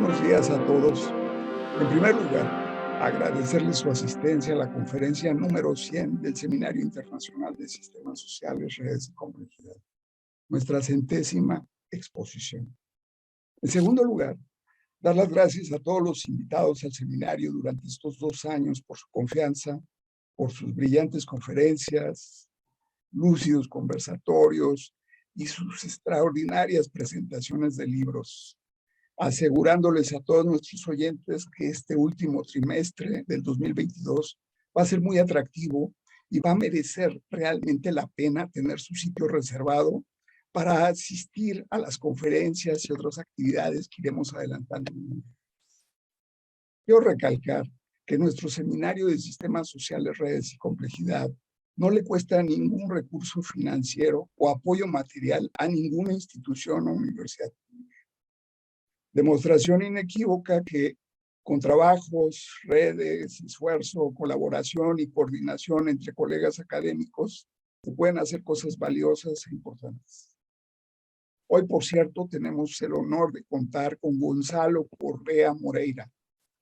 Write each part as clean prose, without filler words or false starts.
buenos días a todos. En primer lugar, agradecerles su asistencia a la conferencia número 100 del Seminario Internacional de Sistemas Sociales, Redes y Complejidad, nuestra 100ª exposición. En segundo lugar, dar las gracias a todos los invitados al seminario durante estos 2 años por su confianza, por sus brillantes conferencias, lúcidos conversatorios y sus extraordinarias presentaciones de libros, asegurándoles a todos nuestros oyentes que este último trimestre del 2022 va a ser muy atractivo y va a merecer realmente la pena tener su sitio reservado para asistir a las conferencias y otras actividades que iremos adelantando. Quiero recalcar que nuestro seminario de sistemas sociales, redes y complejidad no le cuesta ningún recurso financiero o apoyo material a ninguna institución o universidad. Demostración inequívoca que con trabajos, redes, esfuerzo, colaboración y coordinación entre colegas académicos se pueden hacer cosas valiosas e importantes. Hoy, por cierto, tenemos el honor de contar con Gonzalo Correa Moreira,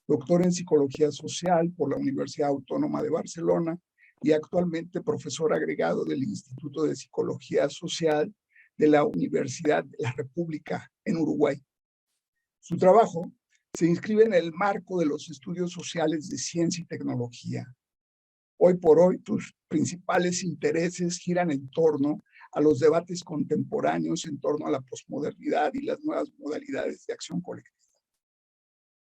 doctor en Psicología Social por la Universidad Autónoma de Barcelona y actualmente profesor agregado del Instituto de Psicología Social de la Universidad de la República en Uruguay. Su trabajo se inscribe en el marco de los estudios sociales de ciencia y tecnología. Hoy por hoy, tus principales intereses giran en torno a los debates contemporáneos en torno a la posmodernidad y las nuevas modalidades de acción colectiva.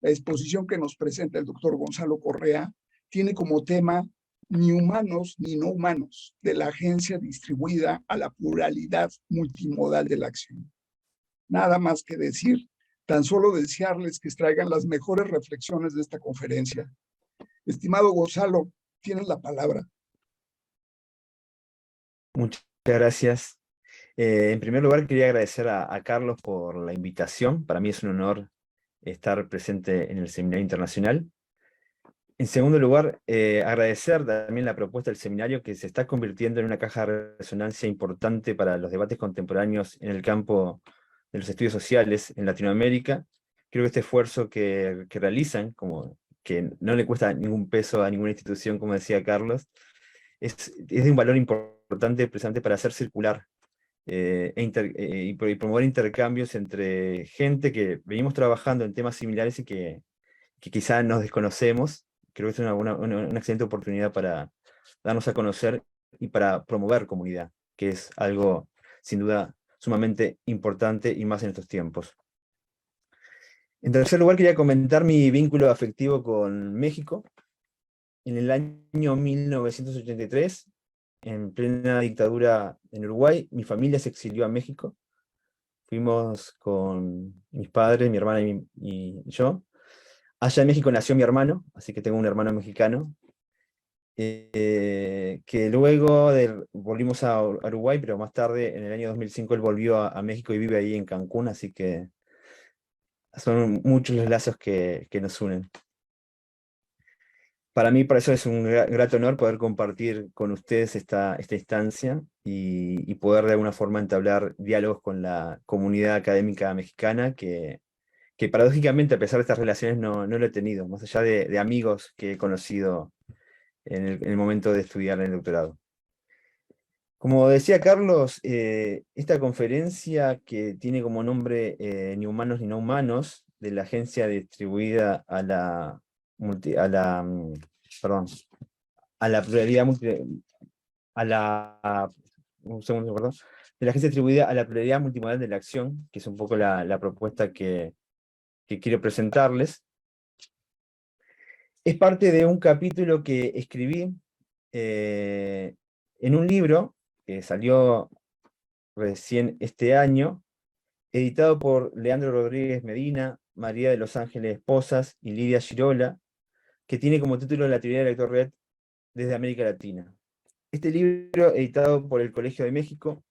La exposición que nos presenta el doctor Gonzalo Correa tiene como tema ni humanos ni no humanos, de la agencia distribuida a la pluralidad multimodal de la acción. Nada más que decir, tan solo desearles que extraigan las mejores reflexiones de esta conferencia. Estimado Gonzalo, tienes la palabra. Muchas gracias. En primer lugar, quería agradecer a Carlos por la invitación. Para mí es un honor estar presente en el Seminario Internacional. En segundo lugar, agradecer también la propuesta del seminario, que se está convirtiendo en una caja de resonancia importante para los debates contemporáneos en el campo de los estudios sociales en Latinoamérica. Creo que este esfuerzo que realizan, como que no le cuesta ningún peso a ninguna institución, como decía Carlos, es de un valor importante precisamente para hacer circular y promover intercambios entre gente que venimos trabajando en temas similares y que quizá nos desconocemos. Creo que es una excelente oportunidad para darnos a conocer y para promover comunidad, que es algo sin duda sumamente importante y más en estos tiempos. En tercer lugar, quería comentar mi vínculo afectivo con México. En el año 1983, en plena dictadura en Uruguay, mi familia se exilió a México. Fuimos con mis padres, mi hermana y yo. Allá en México nació mi hermano, así que tengo un hermano mexicano. Que luego volvimos a Uruguay, pero más tarde, en el año 2005, él volvió a México y vive ahí en Cancún, así que son muchos los lazos que nos unen. Para mí, por eso es un grato honor poder compartir con ustedes esta instancia y poder de alguna forma entablar diálogos con la comunidad académica mexicana, que paradójicamente, a pesar de estas relaciones, no lo he tenido, más allá de amigos que he conocido en el momento de estudiar en el doctorado. Como decía Carlos, esta conferencia, que tiene como nombre Ni humanos ni no humanos, de la agencia distribuida a la pluralidad de la agencia distribuida a la pluralidad multimodal de la acción, que es un poco la propuesta que quiero presentarles. Es parte de un capítulo que escribí en un libro que salió recién este año, editado por Leandro Rodríguez Medina, María de los Ángeles Posas y Lidia Girola, que tiene como título La teoría del lector red desde América Latina. Este libro, editado por el Colegio de México,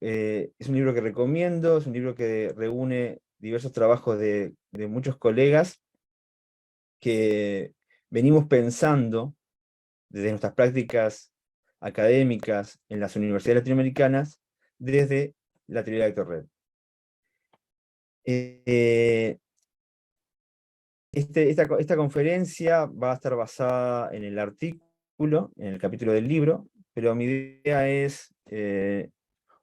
es un libro que recomiendo, es un libro que reúne diversos trabajos de muchos colegas que venimos pensando desde nuestras prácticas académicas en las universidades latinoamericanas desde la teoría del lector red. Esta conferencia va a estar basada en el artículo, en el capítulo del libro, pero mi idea es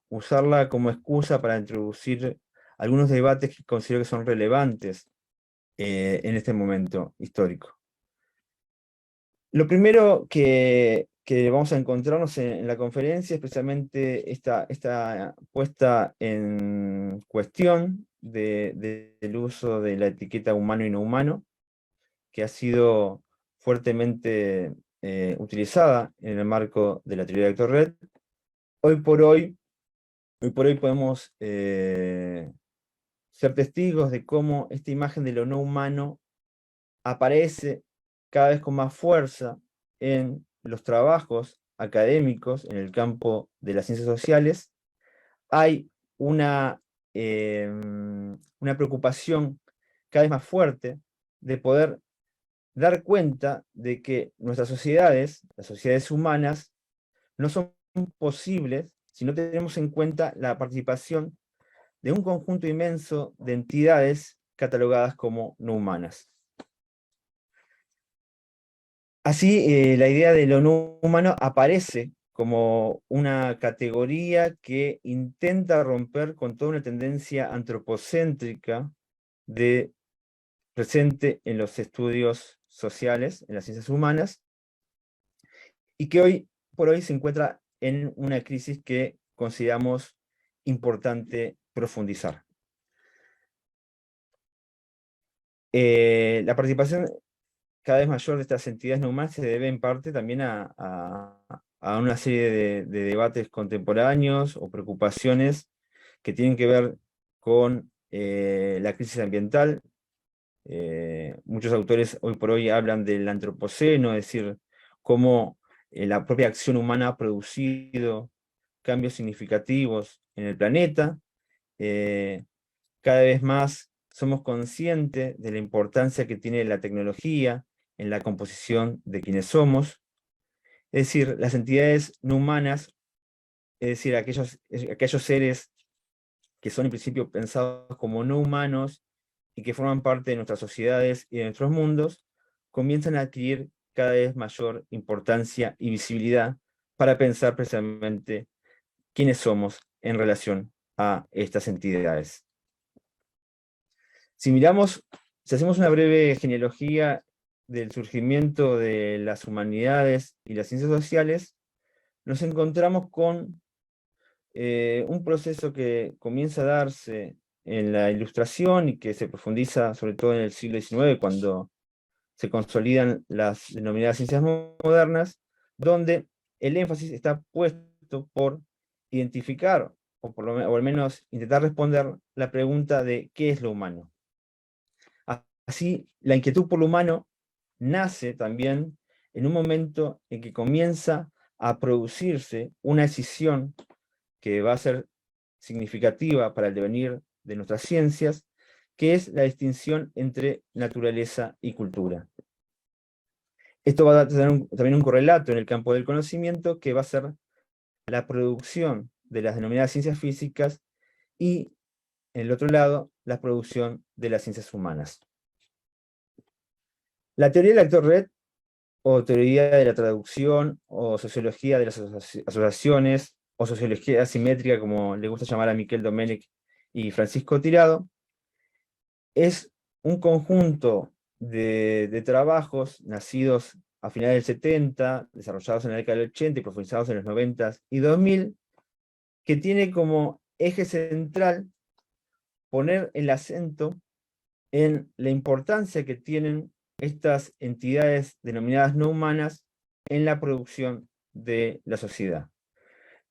usarla como excusa para introducir algunos debates que considero que son relevantes en este momento histórico. Lo primero que vamos a encontrarnos en la conferencia es precisamente esta puesta en cuestión del uso de la etiqueta humano y no humano, que ha sido fuertemente utilizada en el marco de la teoría de Hector Red. Hoy por hoy podemos ser testigos de cómo esta imagen de lo no humano aparece cada vez con más fuerza en los trabajos académicos en el campo de las ciencias sociales. Hay una preocupación cada vez más fuerte de poder dar cuenta de que nuestras sociedades, las sociedades humanas, no son posibles si no tenemos en cuenta la participación de un conjunto inmenso de entidades catalogadas como no humanas. Así, la idea de lo no humano aparece como una categoría que intenta romper con toda una tendencia antropocéntrica presente en los estudios sociales, en las ciencias humanas, y que hoy por hoy se encuentra en una crisis que consideramos importante profundizar. La participación cada vez mayor de estas entidades no humanas se debe en parte también a una serie de debates contemporáneos o preocupaciones que tienen que ver con la crisis ambiental. Muchos autores hoy por hoy hablan del antropoceno, es decir, cómo la propia acción humana ha producido cambios significativos en el planeta. Cada vez más somos conscientes de la importancia que tiene la tecnología en la composición de quienes somos. Es decir, las entidades no humanas, es decir, aquellos seres que son en principio pensados como no humanos y que forman parte de nuestras sociedades y de nuestros mundos, comienzan a adquirir cada vez mayor importancia y visibilidad para pensar precisamente quiénes somos en relación a estas entidades. Si hacemos una breve genealogía del surgimiento de las humanidades y las ciencias sociales, nos encontramos con un proceso que comienza a darse en la Ilustración y que se profundiza sobre todo en el siglo XIX, cuando se consolidan las denominadas ciencias modernas, donde el énfasis está puesto por identificar, o al menos intentar responder la pregunta de ¿qué es lo humano? Así, la inquietud por lo humano nace también en un momento en que comienza a producirse una escisión que va a ser significativa para el devenir de nuestras ciencias, que es la distinción entre naturaleza y cultura. Esto va a tener también un correlato en el campo del conocimiento, que va a ser la producción de las denominadas ciencias físicas y, en el otro lado, la producción de las ciencias humanas. La teoría del actor red, o teoría de la traducción, o sociología de las asociaciones, o sociología asimétrica, como le gusta llamar a Miquel Domènech y Francisco Tirado, es un conjunto de trabajos nacidos a finales del 70, desarrollados en la década del 80 y profundizados en los 90 y 2000, que tiene como eje central poner el acento en la importancia que tienen estas entidades denominadas no humanas en la producción de la sociedad.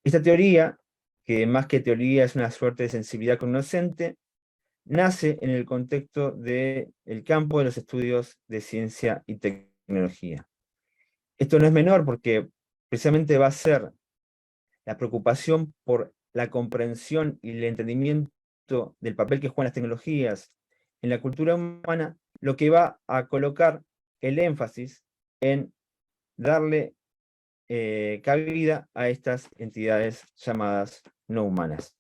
Esta teoría, que más que teoría es una suerte de sensibilidad cognoscente, nace en el contexto del campo de los estudios de ciencia y tecnología. Esto no es menor porque precisamente va a ser la preocupación por la comprensión y el entendimiento del papel que juegan las tecnologías en la cultura humana, lo que va a colocar el énfasis en darle cabida a estas entidades llamadas no humanas.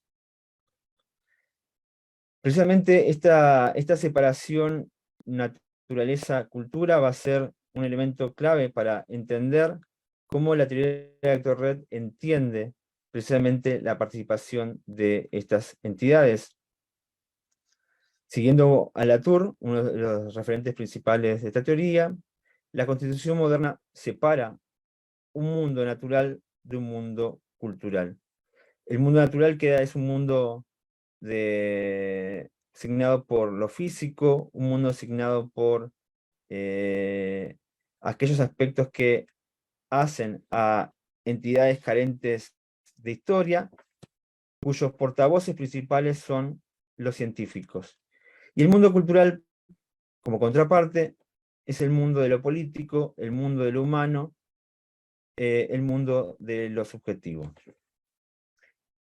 Precisamente esta separación natural naturaleza-cultura va a ser un elemento clave para entender cómo la teoría de Héctor Red entiende precisamente la participación de estas entidades. Siguiendo a Latour, uno de los referentes principales de esta teoría, la constitución moderna separa un mundo natural de un mundo cultural. El mundo natural es un mundo asignado por lo físico, un mundo asignado por aquellos aspectos que hacen a entidades carentes de historia, cuyos portavoces principales son los científicos. Y el mundo cultural, como contraparte, es el mundo de lo político, el mundo de lo humano, el mundo de lo subjetivo.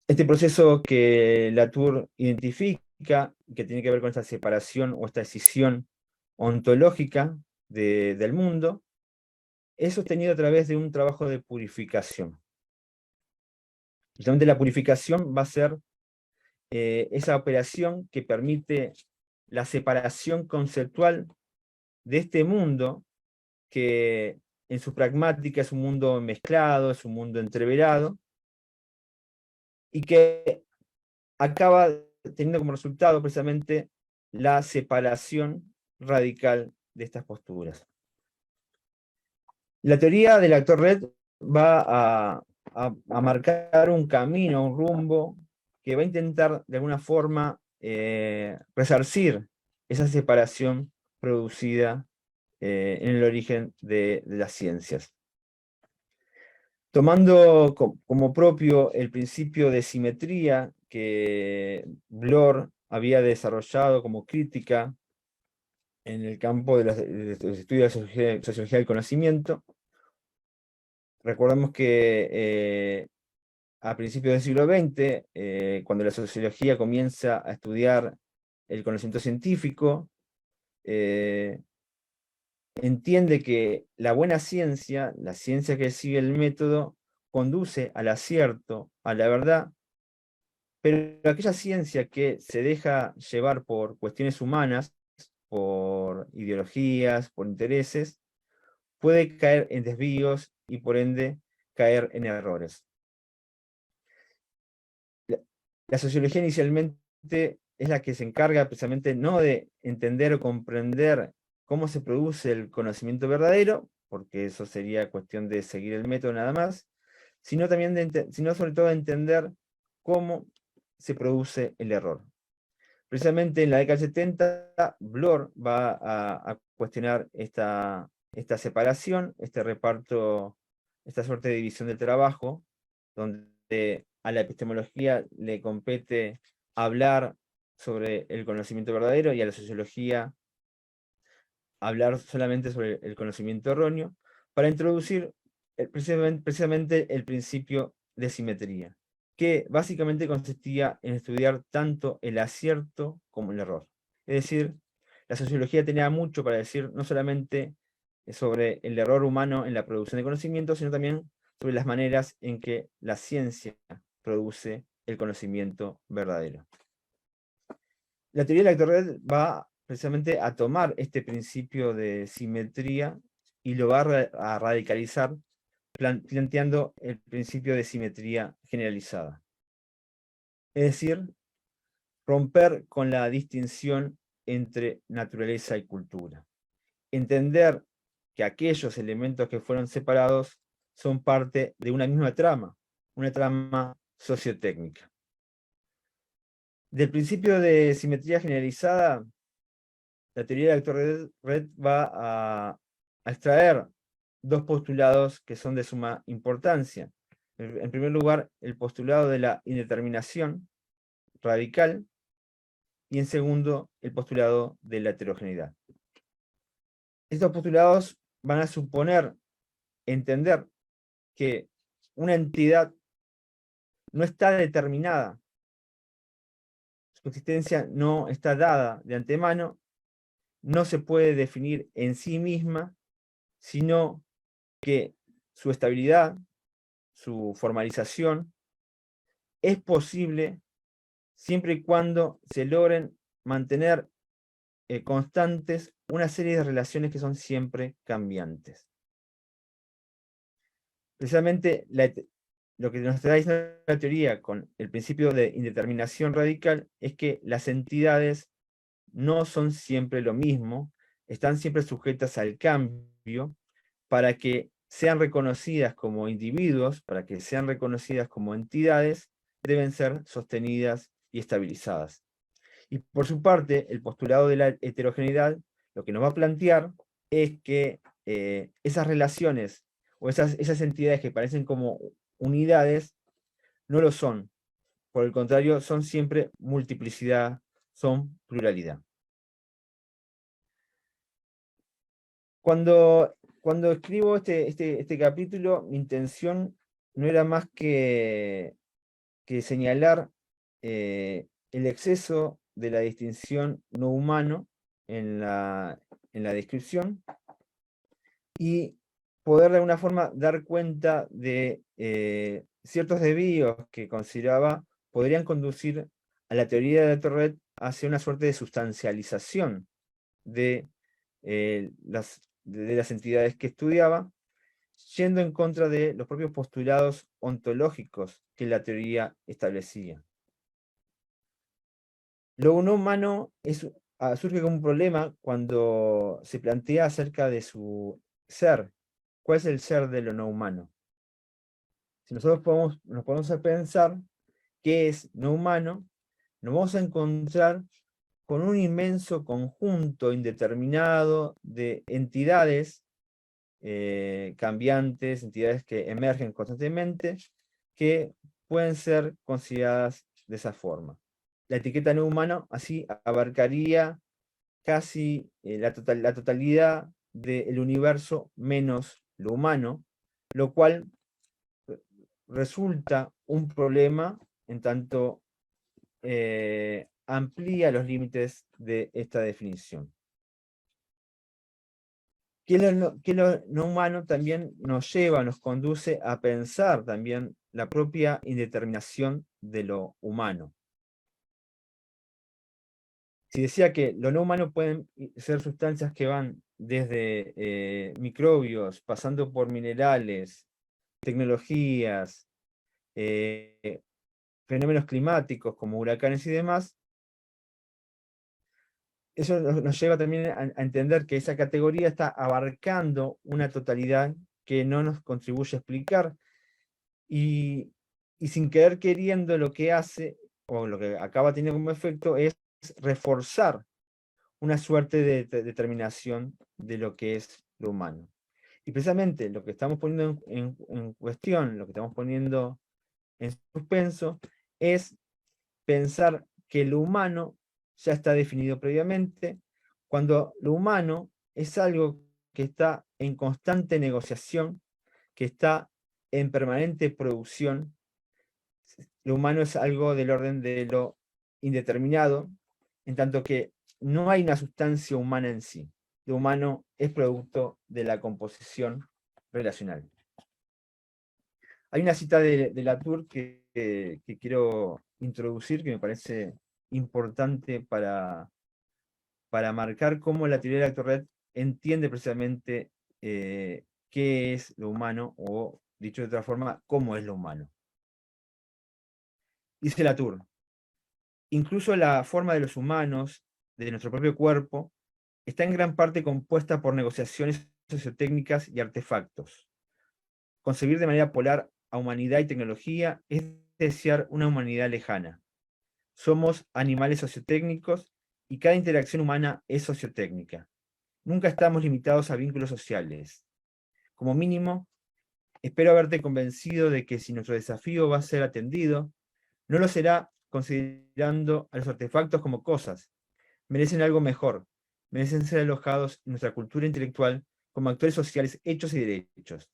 Este proceso que Latour identifica, que tiene que ver con esta separación o esta escisión ontológica del mundo, es sostenido a través de un trabajo de purificación. Justamente la purificación va a ser esa operación que permite la separación conceptual de este mundo, que en su pragmática es un mundo mezclado, es un mundo entreverado, y que acaba teniendo como resultado precisamente la separación radical de estas posturas. La teoría del Héctor Red va a marcar un camino, un rumbo, que va a intentar de alguna forma resarcir esa separación producida en el origen de las ciencias. Tomando como propio el principio de simetría que Bloor había desarrollado como crítica en el campo de los estudios de sociología del conocimiento, recordamos que a principios del siglo XX, cuando la sociología comienza a estudiar el conocimiento científico, entiende que la buena ciencia, la ciencia que sigue el método, conduce al acierto, a la verdad, pero aquella ciencia que se deja llevar por cuestiones humanas, por ideologías, por intereses, puede caer en desvíos y por ende caer en errores. La sociología inicialmente es la que se encarga precisamente no de entender o comprender cómo se produce el conocimiento verdadero, porque eso sería cuestión de seguir el método nada más, sino sobre todo de entender cómo se produce el error. Precisamente en la década del 70, Bloor va a cuestionar esta separación, este reparto, esta suerte de división del trabajo, donde a la epistemología le compete hablar sobre el conocimiento verdadero y a la sociología hablar solamente sobre el conocimiento erróneo, para introducir precisamente el principio de simetría, que básicamente consistía en estudiar tanto el acierto como el error. Es decir, la sociología tenía mucho para decir, no solamente sobre el error humano en la producción de conocimiento, sino también sobre las maneras en que la ciencia produce el conocimiento verdadero. La teoría de la Red va precisamente a tomar este principio de simetría y lo va a radicalizar planteando el principio de simetría generalizada. Es decir, romper con la distinción entre naturaleza y cultura. Entender que aquellos elementos que fueron separados son parte de una misma trama, una trama sociotécnica. Del principio de simetría generalizada, la teoría de Héctor Red va a extraer dos postulados que son de suma importancia. En primer lugar, el postulado de la indeterminación radical, y en segundo, el postulado de la heterogeneidad. Estos postulados van a suponer entender que una entidad no está determinada, su existencia no está dada de antemano, no se puede definir en sí misma, sino que su estabilidad, su formalización, es posible siempre y cuando se logren mantener constantes una serie de relaciones que son siempre cambiantes. Precisamente lo que nos está diciendo la teoría con el principio de indeterminación radical es que las entidades no son siempre lo mismo, están siempre sujetas al cambio. Para que sean reconocidas como individuos, para que sean reconocidas como entidades, deben ser sostenidas y estabilizadas. Y por su parte, el postulado de la heterogeneidad lo que nos va a plantear es que esas relaciones o esas entidades que parecen como unidades no lo son. Por el contrario, son siempre multiplicidad, son pluralidad. Cuando escribo este capítulo, mi intención no era más que señalar el exceso de la distinción no humano en la descripción y poder de alguna forma dar cuenta de ciertos desvíos que consideraba podrían conducir a la teoría de Tourette hacia una suerte de sustancialización de las entidades que estudiaba, yendo en contra de los propios postulados ontológicos que la teoría establecía. Lo no humano surge como un problema cuando se plantea acerca de su ser. ¿Cuál es el ser de lo no humano? Si nosotros nos podemos a pensar qué es no humano, nos vamos a encontrar con un inmenso conjunto indeterminado de entidades cambiantes, entidades que emergen constantemente, que pueden ser consideradas de esa forma. La etiqueta no humano así abarcaría casi la totalidad del universo menos lo humano, lo cual resulta un problema en tanto amplía los límites de esta definición. Que lo no humano también nos lleva, nos conduce a pensar también la propia indeterminación de lo humano. Si decía que lo no humano pueden ser sustancias que van desde microbios, pasando por minerales, tecnologías, fenómenos climáticos como huracanes y demás, eso nos lleva también a entender que esa categoría está abarcando una totalidad que no nos contribuye a explicar y sin querer queriendo lo que hace, o lo que acaba teniendo como efecto, es reforzar una suerte de determinación de lo que es lo humano. Y precisamente lo que estamos poniendo en cuestión, lo que estamos poniendo en suspenso, es pensar que lo humano ya está definido previamente, cuando lo humano es algo que está en constante negociación, que está en permanente producción. Lo humano es algo del orden de lo indeterminado, en tanto que no hay una sustancia humana en sí. Lo humano es producto de la composición relacional. Hay una cita de Latour que quiero introducir, que me parece importante para marcar cómo la teoría de la Tourette entiende precisamente qué es lo humano, o dicho de otra forma, cómo es lo humano. Dice Latour: incluso la forma de los humanos, de nuestro propio cuerpo, está en gran parte compuesta por negociaciones sociotécnicas y artefactos. Concebir de manera polar a humanidad y tecnología es desear una humanidad lejana. Somos animales sociotécnicos y cada interacción humana es sociotécnica. Nunca estamos limitados a vínculos sociales. Como mínimo, espero haberte convencido de que si nuestro desafío va a ser atendido, no lo será considerando a los artefactos como cosas. Merecen algo mejor. Merecen ser alojados en nuestra cultura intelectual como actores sociales hechos y derechos.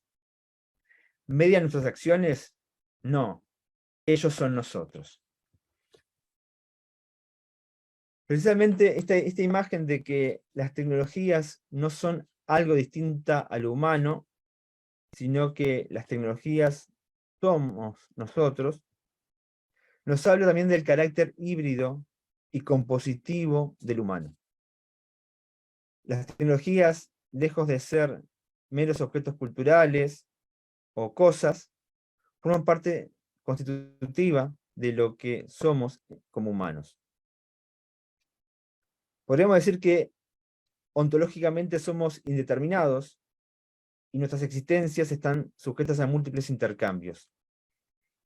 ¿Median nuestras acciones? No. Ellos son nosotros. Precisamente esta imagen de que las tecnologías no son algo distinta a lo humano, sino que las tecnologías somos nosotros, nos habla también del carácter híbrido y compositivo del humano. Las tecnologías, lejos de ser meros objetos culturales o cosas, forman parte constitutiva de lo que somos como humanos. Podríamos decir que ontológicamente somos indeterminados y nuestras existencias están sujetas a múltiples intercambios.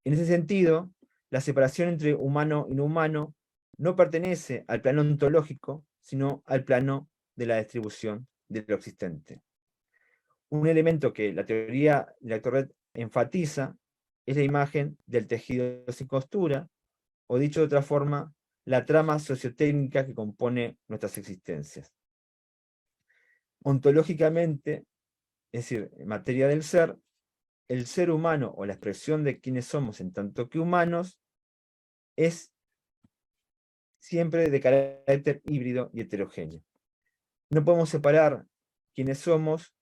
En ese sentido, la separación entre humano y no humano no pertenece al plano ontológico, sino al plano de la distribución de lo existente. Un elemento que la teoría de la Torret enfatiza es la imagen del tejido sin costura, o dicho de otra forma, la trama sociotécnica que compone nuestras existencias. Ontológicamente, es decir, en materia del ser, el ser humano o la expresión de quienes somos en tanto que humanos es siempre de carácter híbrido y heterogéneo. No podemos separar quienes somos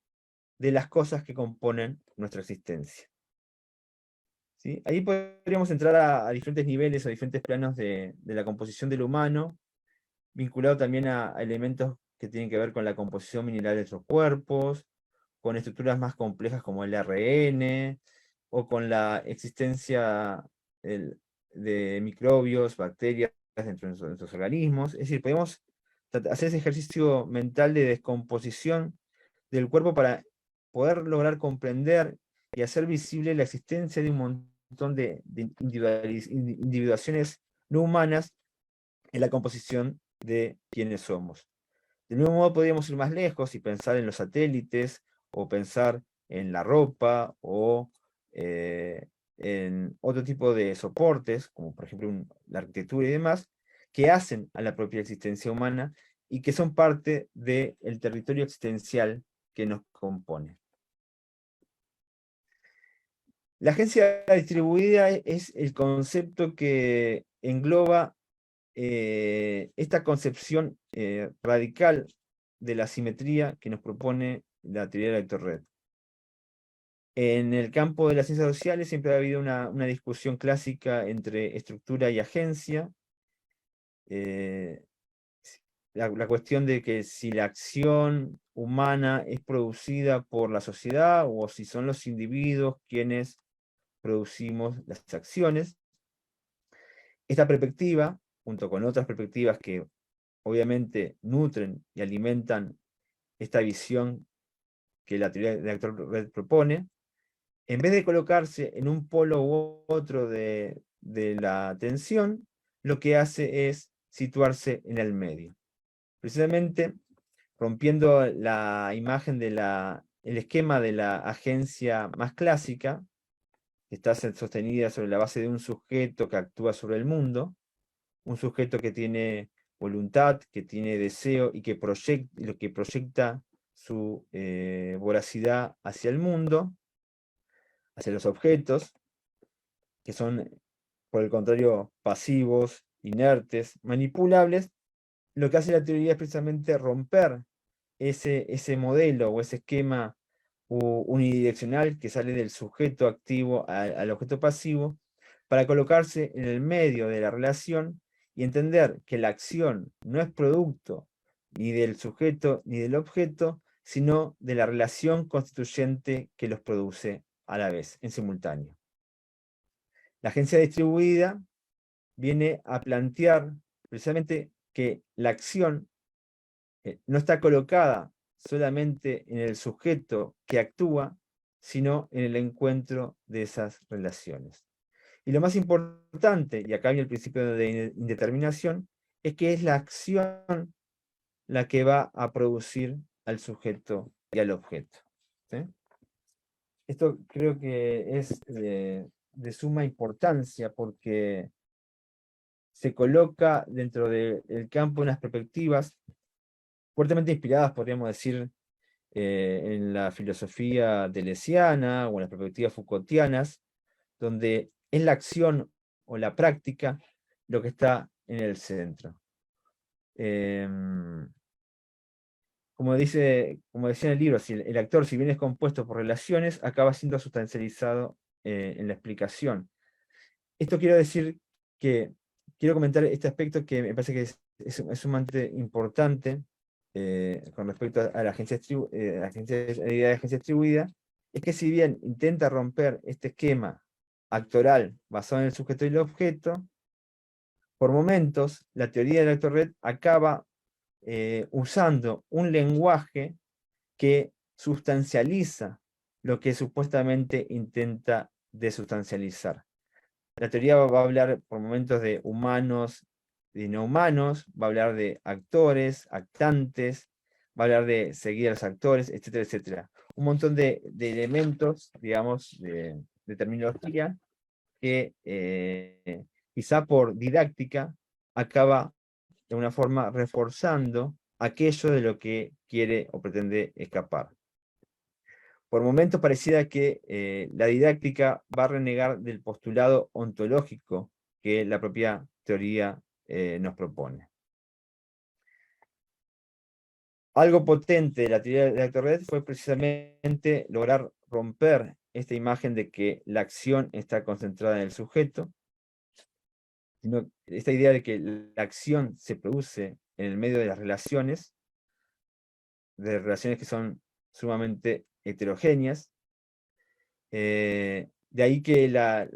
de las cosas que componen nuestra existencia. ¿Sí? Ahí podríamos entrar a diferentes niveles, a diferentes planos de la composición del humano, vinculado también a elementos que tienen que ver con la composición mineral de nuestros cuerpos, con estructuras más complejas como el ARN, o con la existencia de microbios, bacterias dentro de nuestros organismos. Es decir, podemos hacer ese ejercicio mental de descomposición del cuerpo para poder lograr comprender y hacer visible la existencia de un montón de individuaciones no humanas en la composición de quienes somos. Del mismo modo podríamos ir más lejos y pensar en los satélites, o pensar en la ropa, o en otro tipo de soportes, como por ejemplo la arquitectura y demás, que hacen a la propia existencia humana y que son parte del territorio existencial que nos compone. La agencia distribuida es el concepto que engloba esta concepción radical de la simetría que nos propone la teoría de la vector-red. En el campo de las ciencias sociales siempre ha habido una discusión clásica entre estructura y agencia. La cuestión de que si la acción humana es producida por la sociedad o si son los individuos quienes producimos las acciones. Esta perspectiva, junto con otras perspectivas que obviamente nutren y alimentan esta visión que la teoría de la vector-red propone, en vez de colocarse en un polo u otro de la atención, lo que hace es situarse en el medio. Precisamente rompiendo la imagen el esquema de la agencia más clásica, que está sostenida sobre la base de un sujeto que actúa sobre el mundo, un sujeto que tiene voluntad, que tiene deseo y que proyecta su voracidad hacia el mundo, hacia los objetos, que son, por el contrario, pasivos, inertes, manipulables. Lo que hace la teoría es precisamente romper ese modelo o ese esquema unidireccional que sale del sujeto activo al objeto pasivo, para colocarse en el medio de la relación y entender que la acción no es producto ni del sujeto ni del objeto, sino de la relación constituyente que los produce a la vez, en simultáneo. La agencia distribuida viene a plantear precisamente que la acción no está colocada solamente en el sujeto que actúa, sino en el encuentro de esas relaciones. Y lo más importante, y acá viene el principio de indeterminación, es que es la acción la que va a producir al sujeto y al objeto. ¿Sí? Esto creo que es de suma importancia porque se coloca dentro del campo unas perspectivas fuertemente inspiradas, podríamos decir, en la filosofía deleuziana o en las perspectivas Foucaultianas, donde es la acción o la práctica lo que está en el centro. Como decía en el libro, si el actor, si bien es compuesto por relaciones, acaba siendo sustancializado en la explicación. Esto quiero decir que quiero comentar este aspecto que me parece que es sumamente importante, con respecto a la agencia, la idea de agencia distribuida, es que si bien intenta romper este esquema actoral basado en el sujeto y el objeto, por momentos la teoría del actor red acaba usando un lenguaje que sustancializa lo que supuestamente intenta desustancializar. La teoría va a hablar por momentos de humanos y no humanos, va a hablar de actores, actantes, va a hablar de seguir a los actores, etcétera, etcétera. Un montón de elementos, digamos, de terminología que quizá por didáctica acaba de una forma reforzando aquello de lo que quiere o pretende escapar. Por momentos pareciera que la didáctica va a renegar del postulado ontológico que la propia teoría nos propone. Algo potente de la teoría de actor red fue precisamente lograr romper esta imagen de que la acción está concentrada en el sujeto, sino esta idea de que la acción se produce en el medio de las relaciones, que son sumamente heterogéneas. De ahí que la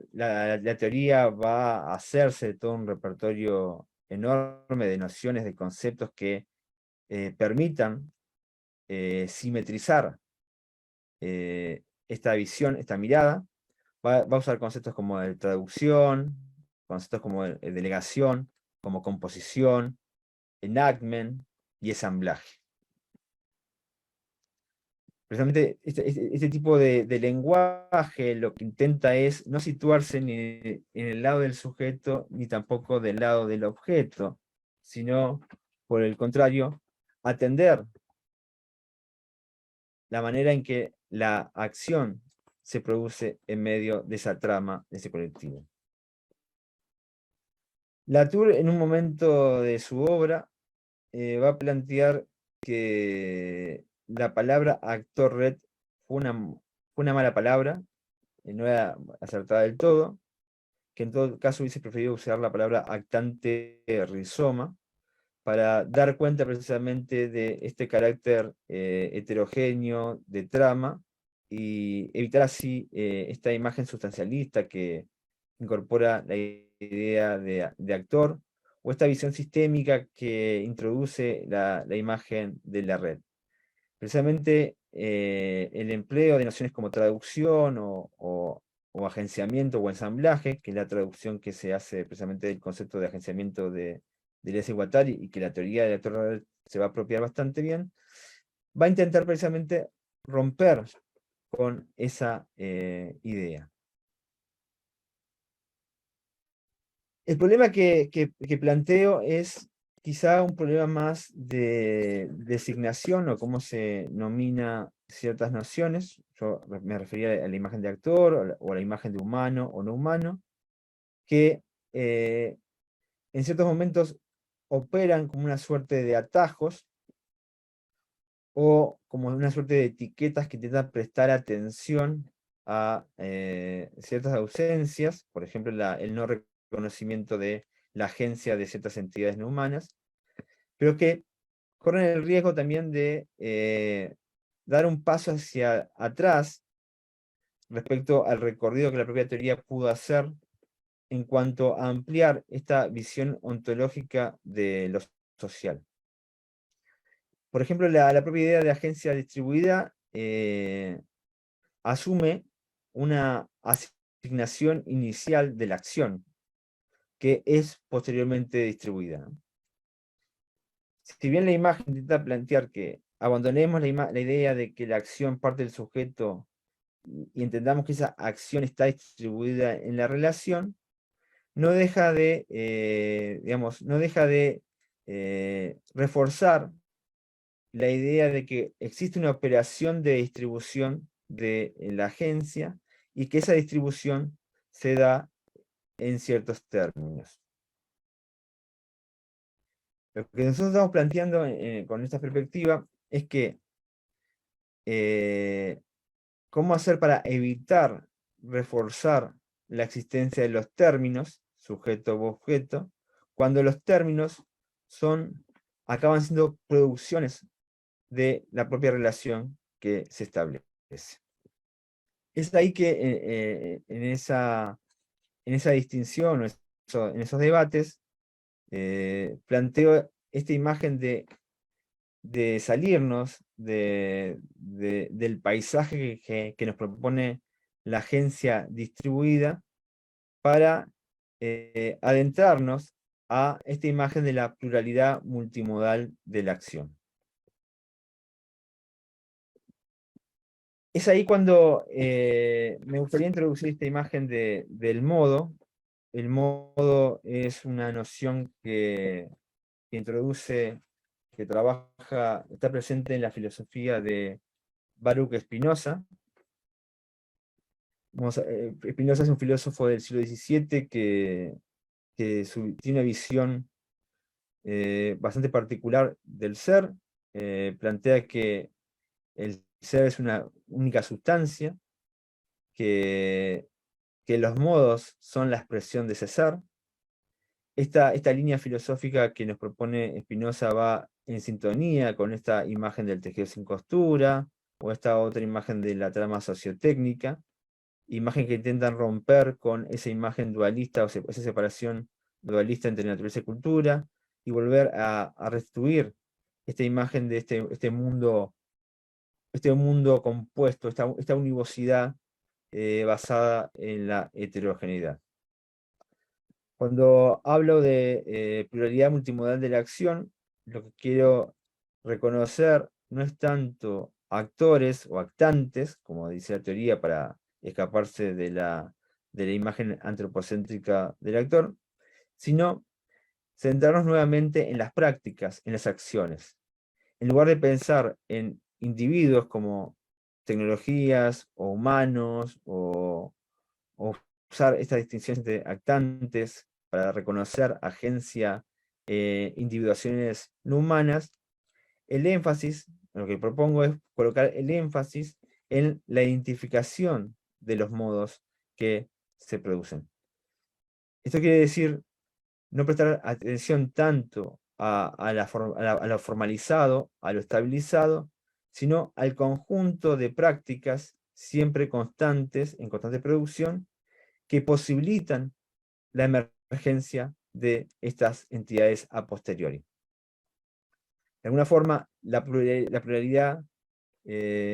teoría va a hacerse todo un repertorio enorme de nociones, de conceptos que permitan simetrizar esta visión, esta mirada. Va a usar conceptos como de traducción, conceptos como de delegación, como composición, enactment y ensamblaje. Precisamente este tipo de lenguaje lo que intenta es no situarse ni en el lado del sujeto, ni tampoco del lado del objeto, sino, por el contrario, atender la manera en que la acción se produce en medio de esa trama, de ese colectivo. Latour, en un momento de su obra, va a plantear que la palabra actor red fue una mala palabra, no era acertada del todo, que en todo caso hubiese preferido usar la palabra actante rizoma, para dar cuenta precisamente de este carácter heterogéneo de trama, y evitar así esta imagen sustancialista que incorpora la idea de actor, o esta visión sistémica que introduce la imagen de la red. Precisamente el empleo de nociones como traducción o agenciamiento o ensamblaje, que es la traducción que se hace precisamente del concepto de agenciamiento de Deleuze y Guattari, y que la teoría del actor red se va a apropiar bastante bien, va a intentar precisamente romper con esa idea. El problema que planteo es quizá un problema más de designación o cómo se nomina ciertas nociones. Yo me refería a la imagen de actor o a la imagen de humano o no humano, que en ciertos momentos operan como una suerte de atajos o como una suerte de etiquetas que intentan prestar atención a ciertas ausencias, por ejemplo, el no reconocimiento de la agencia de ciertas entidades no humanas, pero que corren el riesgo también de dar un paso hacia atrás respecto al recorrido que la propia teoría pudo hacer en cuanto a ampliar esta visión ontológica de lo social. Por ejemplo, la propia idea de agencia distribuida asume una asignación inicial de la acción, que es posteriormente distribuida. Si bien la imagen intenta plantear que abandonemos la idea de que la acción parte del sujeto y entendamos que esa acción está distribuida en la relación, no deja de, reforzar la idea de que existe una operación de distribución de la agencia y que esa distribución se da en ciertos términos. Lo que nosotros estamos planteando con esta perspectiva es que cómo hacer para evitar reforzar la existencia de los términos, sujeto u objeto, cuando los términos acaban siendo producciones de la propia relación que se establece. Es ahí que en esa distinción, en esos debates, planteo esta imagen de salirnos del paisaje que nos propone la agencia distribuida para adentrarnos a esta imagen de la pluralidad multimodal de la acción. Es ahí cuando me gustaría introducir esta imagen del modo. El modo es una noción que introduce, que trabaja, está presente en la filosofía de Baruch Spinoza. Spinoza es un filósofo del siglo XVII que tiene una visión bastante particular del ser. Plantea que el ser es una única sustancia, que los modos son la expresión de ese ser. Esta línea filosófica que nos propone Spinoza va en sintonía con esta imagen del tejido sin costura, o esta otra imagen de la trama sociotécnica, imagen que intentan romper con esa imagen dualista, o esa separación dualista entre naturaleza y cultura, y volver a restituir esta imagen de este mundo compuesto, esta univocidad basada en la heterogeneidad. Cuando hablo de pluralidad multimodal de la acción, lo que quiero reconocer no es tanto actores o actantes, como dice la teoría, para escaparse de la imagen antropocéntrica del actor, sino centrarnos nuevamente en las prácticas, en las acciones. En lugar de pensar en individuos como tecnologías o humanos, o usar esta distinción entre actantes para reconocer agencia, individuaciones no humanas, el énfasis, lo que propongo es colocar el énfasis en la identificación de los modos que se producen. Esto quiere decir no prestar atención tanto a lo formalizado, a lo estabilizado, sino al conjunto de prácticas siempre constantes, en constante producción, que posibilitan la emergencia de estas entidades a posteriori. De alguna forma, la pluralidad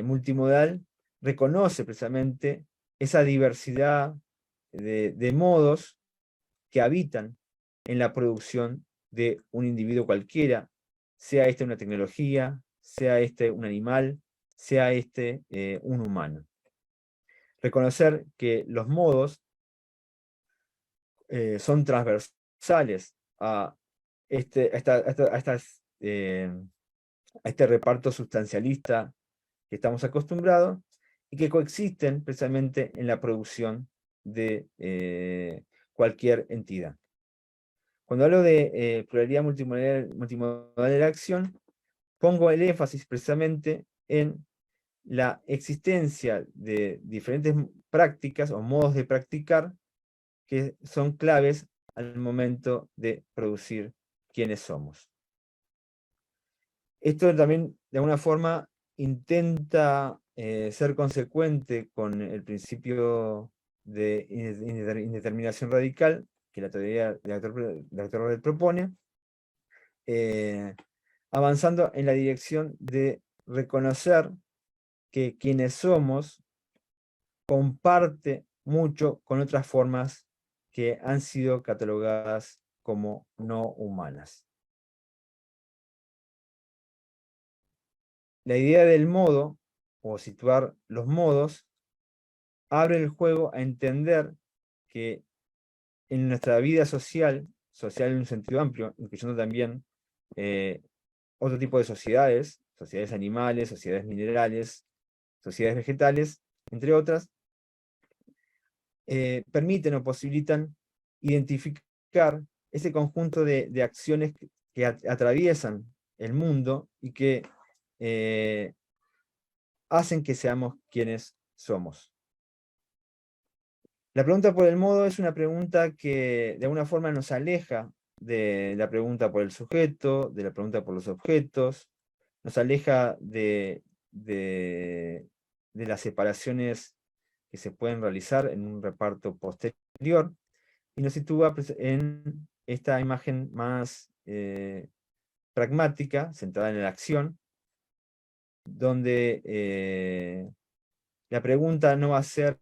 multimodal reconoce precisamente esa diversidad de modos que habitan en la producción de un individuo cualquiera, sea este una tecnología, sea este un animal, sea este un humano. Reconocer que los modos son transversales a este reparto sustancialista que estamos acostumbrados y que coexisten precisamente en la producción de cualquier entidad. Cuando hablo de pluralidad multimodal de la acción, pongo el énfasis precisamente en la existencia de diferentes prácticas o modos de practicar que son claves al momento de producir quienes somos. Esto también, de alguna forma, intenta ser consecuente con el principio de indeterminación radical que la teoría del actor propone, avanzando en la dirección de reconocer que quienes somos comparte mucho con otras formas que han sido catalogadas como no humanas. La idea del modo, o situar los modos, abre el juego a entender que en nuestra vida social en un sentido amplio, incluyendo también otro tipo de sociedades animales, sociedades minerales, sociedades vegetales, entre otras, permiten o posibilitan identificar ese conjunto de acciones que atraviesan el mundo y que hacen que seamos quienes somos. La pregunta por el modo es una pregunta que de alguna forma nos aleja de la pregunta por el sujeto, de la pregunta por los objetos, nos aleja de las separaciones que se pueden realizar en un reparto posterior, y nos sitúa en esta imagen más pragmática, centrada en la acción, donde la pregunta no va a ser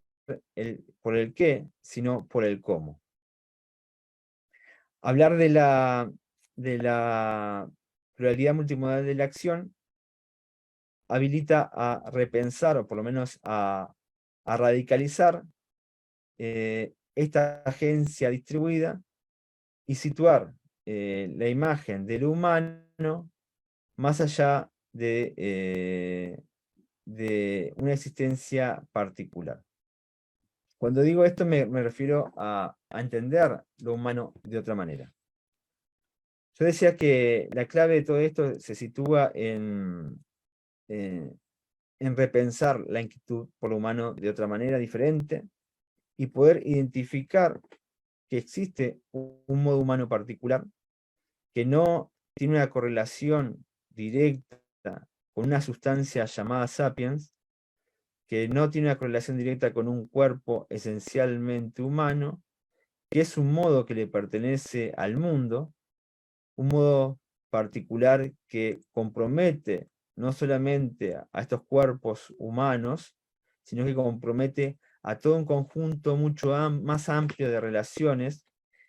por el qué, sino por el cómo. Hablar de la pluralidad multimodal de la acción habilita a repensar, o por lo menos a radicalizar esta agencia distribuida y situar la imagen del humano más allá de una existencia particular. Cuando digo esto me refiero a entender lo humano de otra manera. Yo decía que la clave de todo esto se sitúa en repensar la inquietud por lo humano de otra manera diferente y poder identificar que existe un modo humano particular que no tiene una correlación directa con una sustancia llamada sapiens, que no tiene una correlación directa con un cuerpo esencialmente humano, que es un modo que le pertenece al mundo, un modo particular que compromete no solamente a estos cuerpos humanos, sino que compromete a todo un conjunto mucho más amplio de relaciones,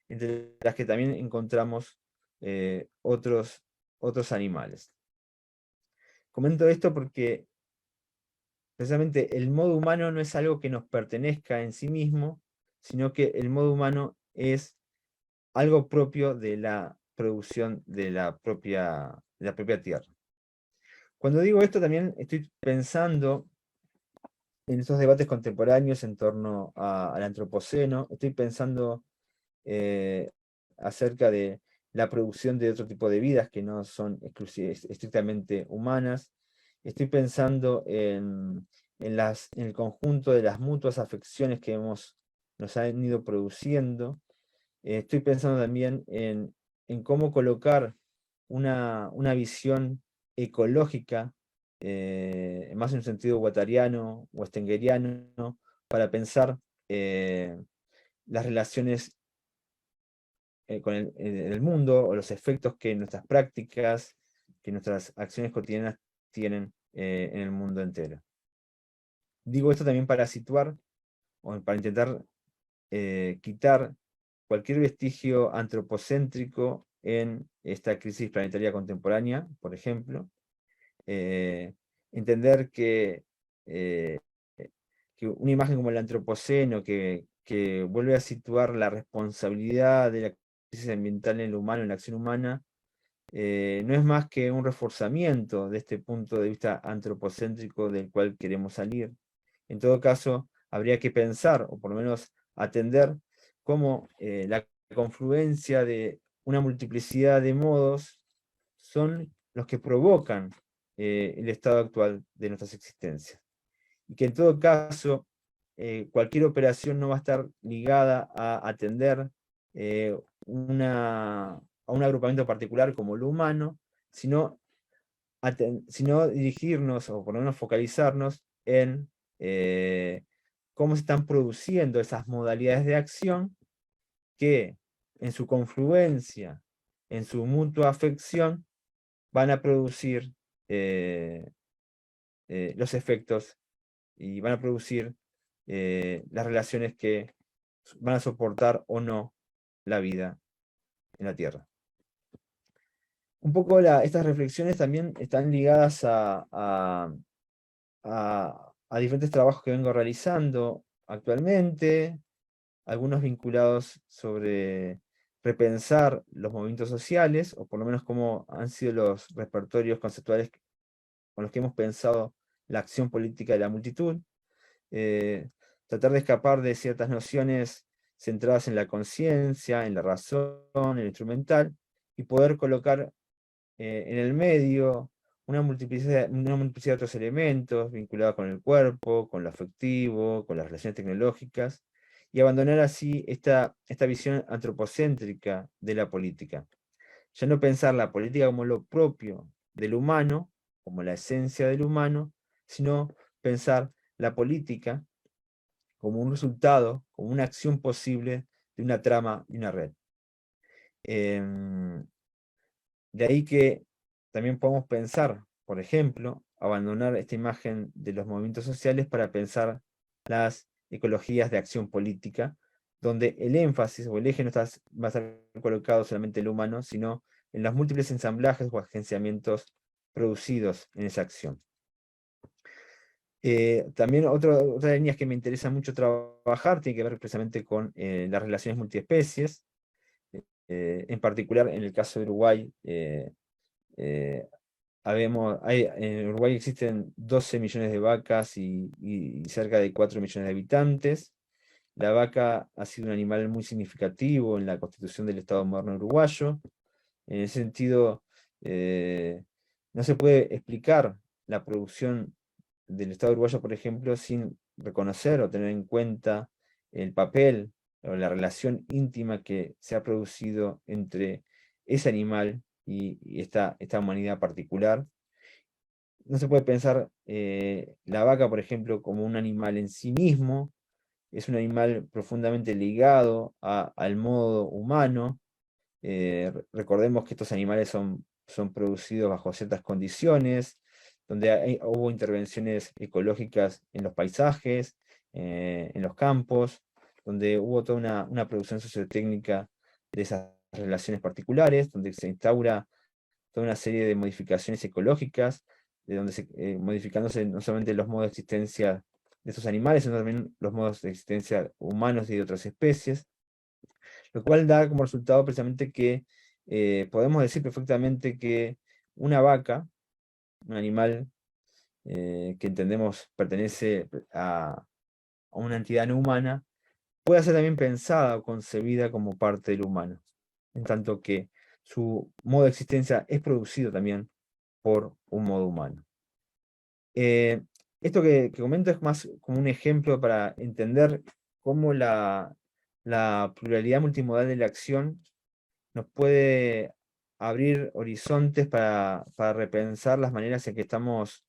entre las que también encontramos otros animales. Comento esto porque precisamente el modo humano no es algo que nos pertenezca en sí mismo, sino que el modo humano es algo propio de la producción de la propia tierra. Cuando digo esto también estoy pensando en estos debates contemporáneos en torno al antropoceno, estoy pensando acerca de la producción de otro tipo de vidas que no son estrictamente humanas, estoy pensando en el conjunto de las mutuas afecciones que nos han ido produciendo. Estoy pensando también en cómo colocar una visión ecológica, más en un sentido guattariano o stengeriano, para pensar las relaciones con el mundo, o los efectos que nuestras prácticas, que nuestras acciones cotidianas tienen en el mundo entero. Digo esto también para situar, o para intentar quitar cualquier vestigio antropocéntrico en esta crisis planetaria contemporánea, por ejemplo. Entender eh, que una imagen como el antropoceno, que vuelve a situar la responsabilidad de la crisis ambiental en lo humano, en la acción humana, no es más que un reforzamiento de este punto de vista antropocéntrico del cual queremos salir. En todo caso, habría que pensar, o por lo menos atender, cómo la confluencia de una multiplicidad de modos son los que provocan el estado actual de nuestras existencias. Y que en todo caso, cualquier operación no va a estar ligada a atender a un agrupamiento particular como lo humano, sino dirigirnos, o por lo menos focalizarnos en cómo se están produciendo esas modalidades de acción que en su confluencia, en su mutua afección, van a producir los efectos y van a producir las relaciones que van a soportar o no la vida en la Tierra. Un poco estas reflexiones también están ligadas a diferentes trabajos que vengo realizando actualmente, algunos vinculados sobre repensar los movimientos sociales, o por lo menos cómo han sido los repertorios conceptuales con los que hemos pensado la acción política de la multitud, tratar de escapar de ciertas nociones centradas en la conciencia, en la razón, en el instrumental, y poder colocar en el medio una multiplicidad de otros elementos vinculados con el cuerpo, con lo afectivo, con las relaciones tecnológicas, y abandonar así esta visión antropocéntrica de la política. Ya no pensar la política como lo propio del humano, como la esencia del humano, sino pensar la política como un resultado, como una acción posible de una trama y una red. De ahí que también podemos pensar, por ejemplo, abandonar esta imagen de los movimientos sociales para pensar las ecologías de acción política, donde el énfasis o el eje no va a estar colocado solamente en lo humano, sino en los múltiples ensamblajes o agenciamientos producidos en esa acción. También otra línea que me interesa mucho trabajar tiene que ver precisamente con las relaciones multiespecies. En particular, en el caso de Uruguay, en Uruguay existen 12 millones de vacas y cerca de 4 millones de habitantes. La vaca ha sido un animal muy significativo en la constitución del Estado moderno uruguayo. En ese sentido, no se puede explicar la producción del Estado uruguayo, por ejemplo, sin reconocer o tener en cuenta el papel o la relación íntima que se ha producido entre ese animal y esta humanidad particular. No se puede pensar la vaca, por ejemplo, como un animal en sí mismo. Es un animal profundamente ligado al modo humano. Recordemos que estos animales son producidos bajo ciertas condiciones, donde hubo intervenciones ecológicas en los paisajes, en los campos, donde hubo toda una producción sociotécnica de esas relaciones particulares, donde se instaura toda una serie de modificaciones ecológicas, de donde modificándose no solamente los modos de existencia de estos animales, sino también los modos de existencia humanos y de otras especies, lo cual da como resultado precisamente que podemos decir perfectamente que una vaca, un animal que entendemos pertenece a una entidad no humana, puede ser también pensada o concebida como parte del humano, en tanto que su modo de existencia es producido también por un modo humano. Esto que comento es más como un ejemplo para entender cómo la pluralidad multimodal de la acción nos puede abrir horizontes para repensar las maneras en que estamos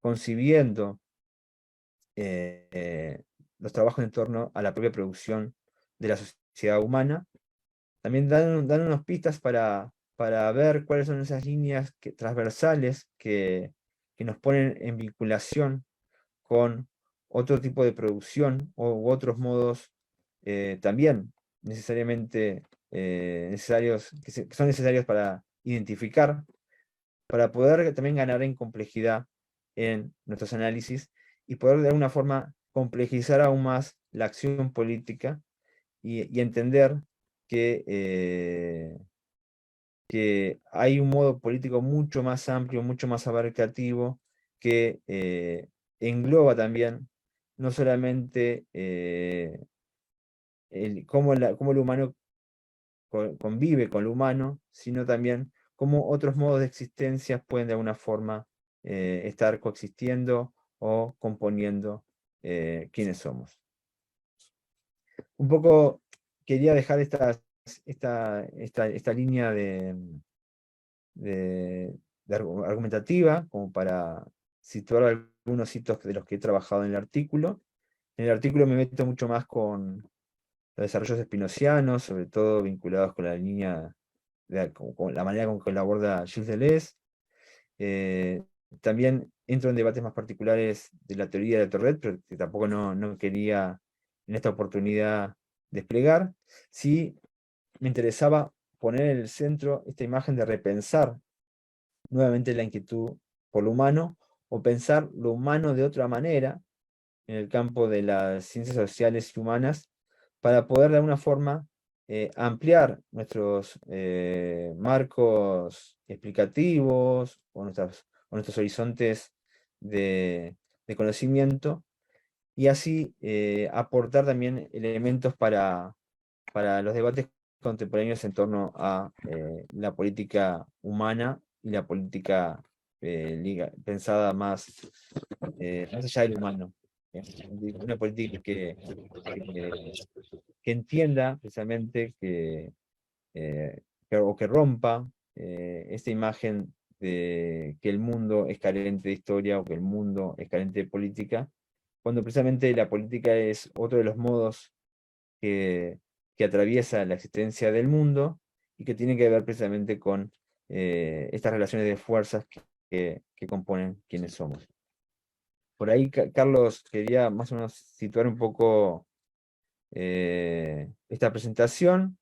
concibiendo los trabajos en torno a la propia producción de la sociedad humana. También dan unas pistas para ver cuáles son esas líneas transversales que nos ponen en vinculación con otro tipo de producción u otros modos también necesariamente necesarios, que son necesarios para identificar, para poder también ganar en complejidad en nuestros análisis y poder de alguna forma complejizar aún más la acción política y entender que hay un modo político mucho más amplio, mucho más abarcativo, que engloba también no solamente cómo el humano convive con lo humano, sino también cómo otros modos de existencia pueden de alguna forma estar coexistiendo o componiendo quiénes somos. Un poco quería dejar esta línea argumentativa como para situar algunos hitos de los que he trabajado en el artículo. En el artículo me meto mucho más con los desarrollos espinocianos, sobre todo vinculados con la línea, con la manera con que lo aborda Gilles Deleuze. También entro en debates más particulares de la teoría de Torret, pero que tampoco no quería en esta oportunidad desplegar. Sí me interesaba poner en el centro esta imagen de repensar nuevamente la inquietud por lo humano o pensar lo humano de otra manera en el campo de las ciencias sociales y humanas para poder de alguna forma ampliar nuestros marcos explicativos o nuestros horizontes de conocimiento y así aportar también elementos para los debates contemporáneos en torno a la política humana y la política pensada más allá del humano. Una política que entienda precisamente o que rompa esta imagen de que el mundo es carente de historia o que el mundo es carente de política, cuando precisamente la política es otro de los modos que atraviesa la existencia del mundo y que tiene que ver precisamente con estas relaciones de fuerzas que componen quienes somos. Por ahí, Carlos, quería más o menos situar un poco esta presentación.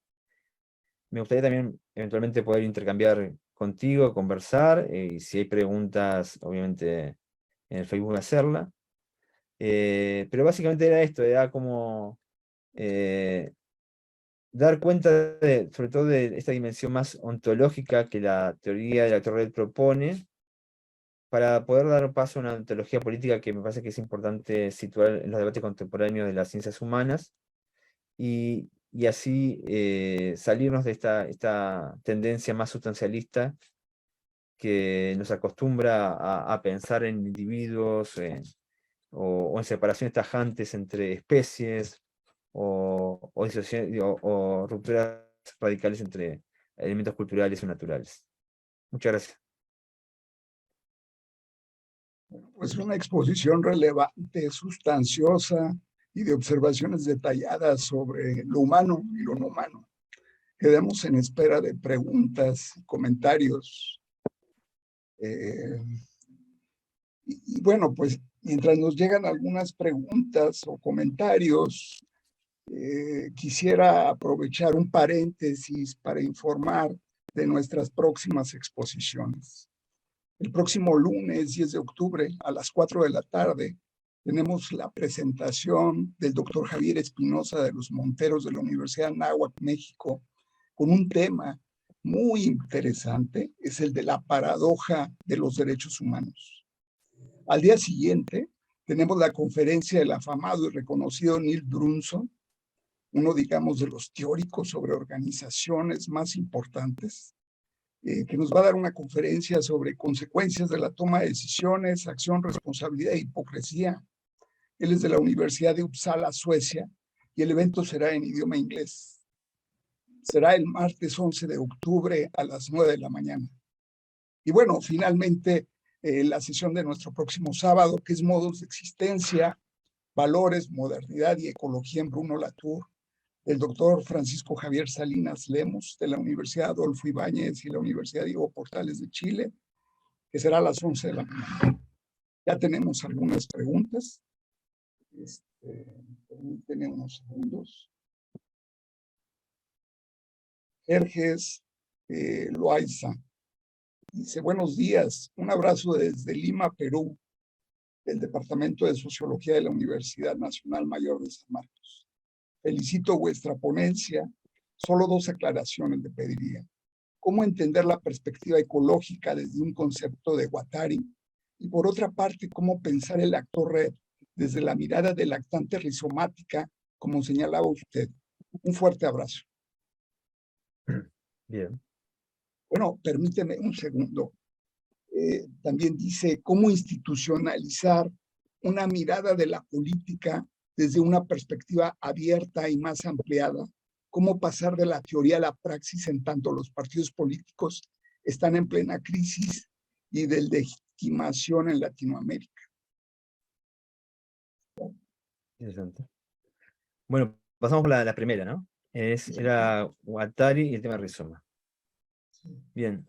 Me gustaría también eventualmente poder intercambiar contigo, conversar, y si hay preguntas, obviamente en el Facebook hacerla. Pero básicamente era esto, era como dar cuenta sobre todo de esta dimensión más ontológica que la teoría de la Torre propone, para poder dar paso a una ontología política que me parece que es importante situar en los debates contemporáneos de las ciencias humanas, y así salirnos de esta tendencia más sustancialista que nos acostumbra a pensar en individuos o en separaciones tajantes entre especies o rupturas radicales entre elementos culturales y naturales. Muchas gracias. Pues una exposición relevante, sustanciosa y de observaciones detalladas sobre lo humano y lo no humano. Quedamos en espera de preguntas, comentarios. Y bueno, pues mientras nos llegan algunas preguntas o comentarios, quisiera aprovechar un paréntesis para informar de nuestras próximas exposiciones. El próximo lunes 10 de octubre a las 4 de la tarde tenemos la presentación del doctor Javier Espinosa de los Monteros de la Universidad de Anáhuac, México, con un tema muy interesante, es el de la paradoja de los derechos humanos. Al día siguiente tenemos la conferencia del afamado y reconocido Neil Brunson, uno, digamos, de los teóricos sobre organizaciones más importantes, que nos va a dar una conferencia sobre consecuencias de la toma de decisiones, acción, responsabilidad e hipocresía. Él es de la Universidad de Uppsala, Suecia, y el evento será en idioma inglés. Será el martes 11 de octubre a las 9 de la mañana. Y bueno, finalmente, la sesión de nuestro próximo sábado, que es Modos de Existencia, Valores, Modernidad y Ecología en Bruno Latour, el doctor Francisco Javier Salinas Lemos, de la Universidad Adolfo Ibáñez y la Universidad Diego Portales de Chile, que será a las 11 de la mañana. Ya tenemos algunas preguntas. Permítanme unos segundos. Jerjes Loaiza dice: buenos días, un abrazo desde Lima, Perú, del Departamento de Sociología de la Universidad Nacional Mayor de San Marcos. Felicito vuestra ponencia. Solo dos aclaraciones le pediría. ¿Cómo entender la perspectiva ecológica desde un concepto de Guattari? Y por otra parte, ¿cómo pensar el actor red desde la mirada de lactante rizomática, como señalaba usted? Un fuerte abrazo. Bien. Bueno, permíteme un segundo. También dice, ¿cómo institucionalizar una mirada de la política desde una perspectiva abierta y más ampliada? ¿Cómo pasar de la teoría a la praxis en tanto los partidos políticos están en plena crisis y de legitimación en Latinoamérica? Interesante. Bueno, pasamos por la primera, ¿no? Era Guattari y el tema de rizoma. Bien.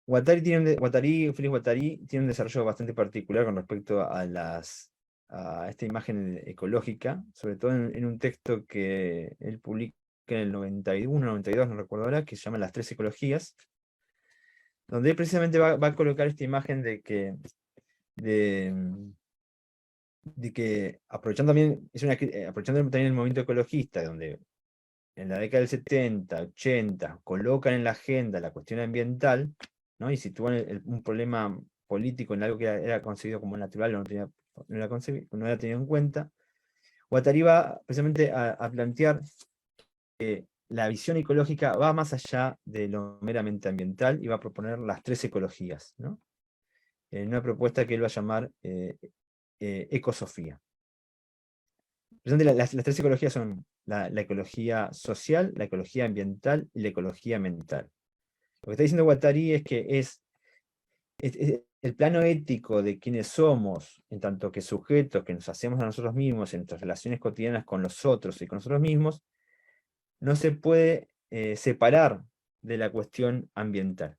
Félix Guattari tiene un desarrollo bastante particular con respecto a esta imagen ecológica, sobre todo en un texto que él publica en el 91, 92, no recuerdo ahora, que se llama Las Tres Ecologías, donde él precisamente va a colocar esta imagen de que aprovechando también el movimiento ecologista, donde en la década del 70, 80, colocan en la agenda la cuestión ambiental, ¿no? Y sitúan un problema político en algo que era concebido como natural, no era tenido en cuenta. Guattari va precisamente a plantear que la visión ecológica va más allá de lo meramente ambiental y va a proponer las tres ecologías, ¿no? En una propuesta que él va a llamar ecosofía. Las tres ecologías son la ecología social, la ecología ambiental y la ecología mental. que está diciendo Guattari es que es el plano ético de quienes somos, en tanto que sujetos que nos hacemos a nosotros mismos en nuestras relaciones cotidianas con los otros y con nosotros mismos, no se puede separar de la cuestión ambiental.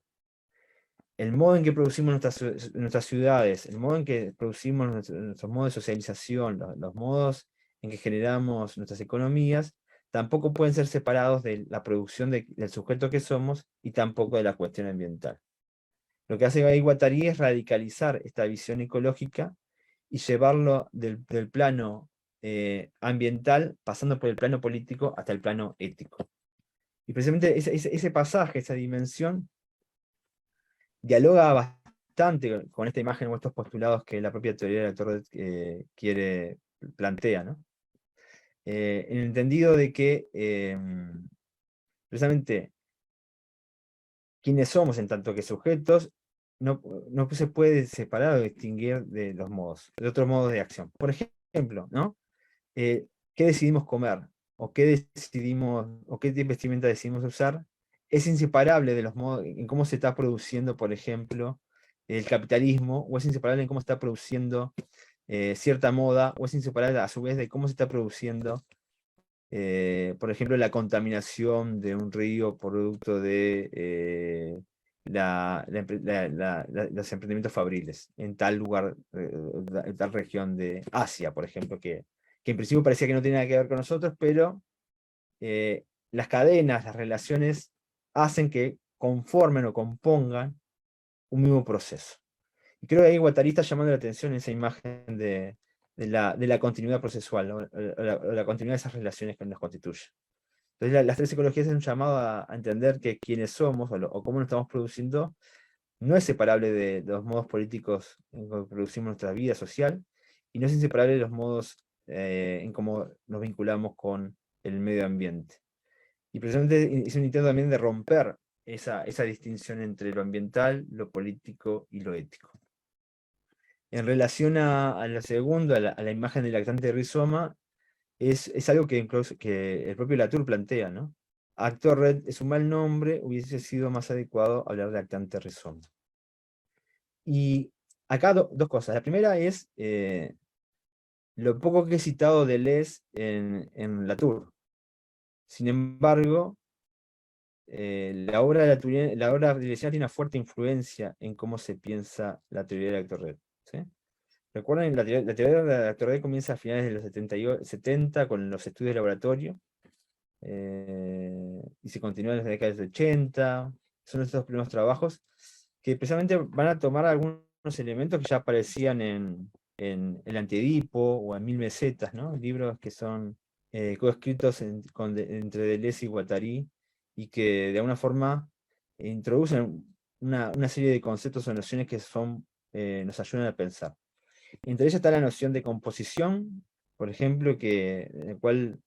El modo en que producimos nuestras ciudades, el modo en que producimos nuestros modos de socialización, los modos en que generamos nuestras economías, tampoco pueden ser separados de la producción del sujeto que somos y tampoco de la cuestión ambiental. Lo que hace ahí Guattari es radicalizar esta visión ecológica y llevarlo del plano ambiental, pasando por el plano político hasta el plano ético. Y precisamente ese pasaje, esa dimensión, dialoga bastante con esta imagen o estos postulados que la propia teoría del actor plantea, ¿no? En el entendido de que precisamente quienes somos en tanto que sujetos no se puede separar o distinguir de otros modos de acción. Por ejemplo, ¿no? ¿Qué decidimos comer? ¿O qué decidimos, o qué vestimenta decidimos usar? Es inseparable de los modos, en cómo se está produciendo, por ejemplo, el capitalismo, o es inseparable en cómo está produciendo cierta moda, o es inseparable a su vez de cómo se está produciendo, por ejemplo, la contaminación de un río producto de los emprendimientos fabriles en tal lugar, en tal región de Asia, por ejemplo, que en principio parecía que no tiene nada que ver con nosotros, pero las cadenas, las relaciones, hacen que conformen o compongan un mismo proceso. Y creo que ahí Guattari está llamando la atención en esa imagen de la continuidad procesual, ¿no? o la continuidad de esas relaciones que nos constituyen. Entonces las tres ecologías es un llamado a entender que quienes somos o cómo nos estamos produciendo no es separable de los modos políticos en que producimos nuestra vida social, y no es inseparable de los modos en cómo nos vinculamos con el medio ambiente. Y precisamente es un intento también de romper esa distinción entre lo ambiental, lo político y lo ético. En relación a la segunda, a la imagen del lactante rizoma, es algo que el propio Latour plantea, ¿no? Actor red es un mal nombre, hubiese sido más adecuado hablar de lactante rizoma. Y acá dos cosas. La primera es lo poco que he citado de Deleuze en Latour. Sin embargo, la obra de Deleuziana tiene una fuerte influencia en cómo se piensa la teoría del actor red. ¿Sí? Recuerden, la teoría de la actor red comienza a finales de los 70 con los estudios de laboratorio, y se continúa en las décadas de 80. Son estos primeros trabajos que precisamente van a tomar algunos elementos que ya aparecían en El Antiedipo o en Mil Mesetas, ¿no? Libros que son coescritos entre Deleuze y Guattari, y que de alguna forma introducen una serie de conceptos o nociones que nos ayudan a pensar. Entre ellas está la noción de composición, por ejemplo, en el cual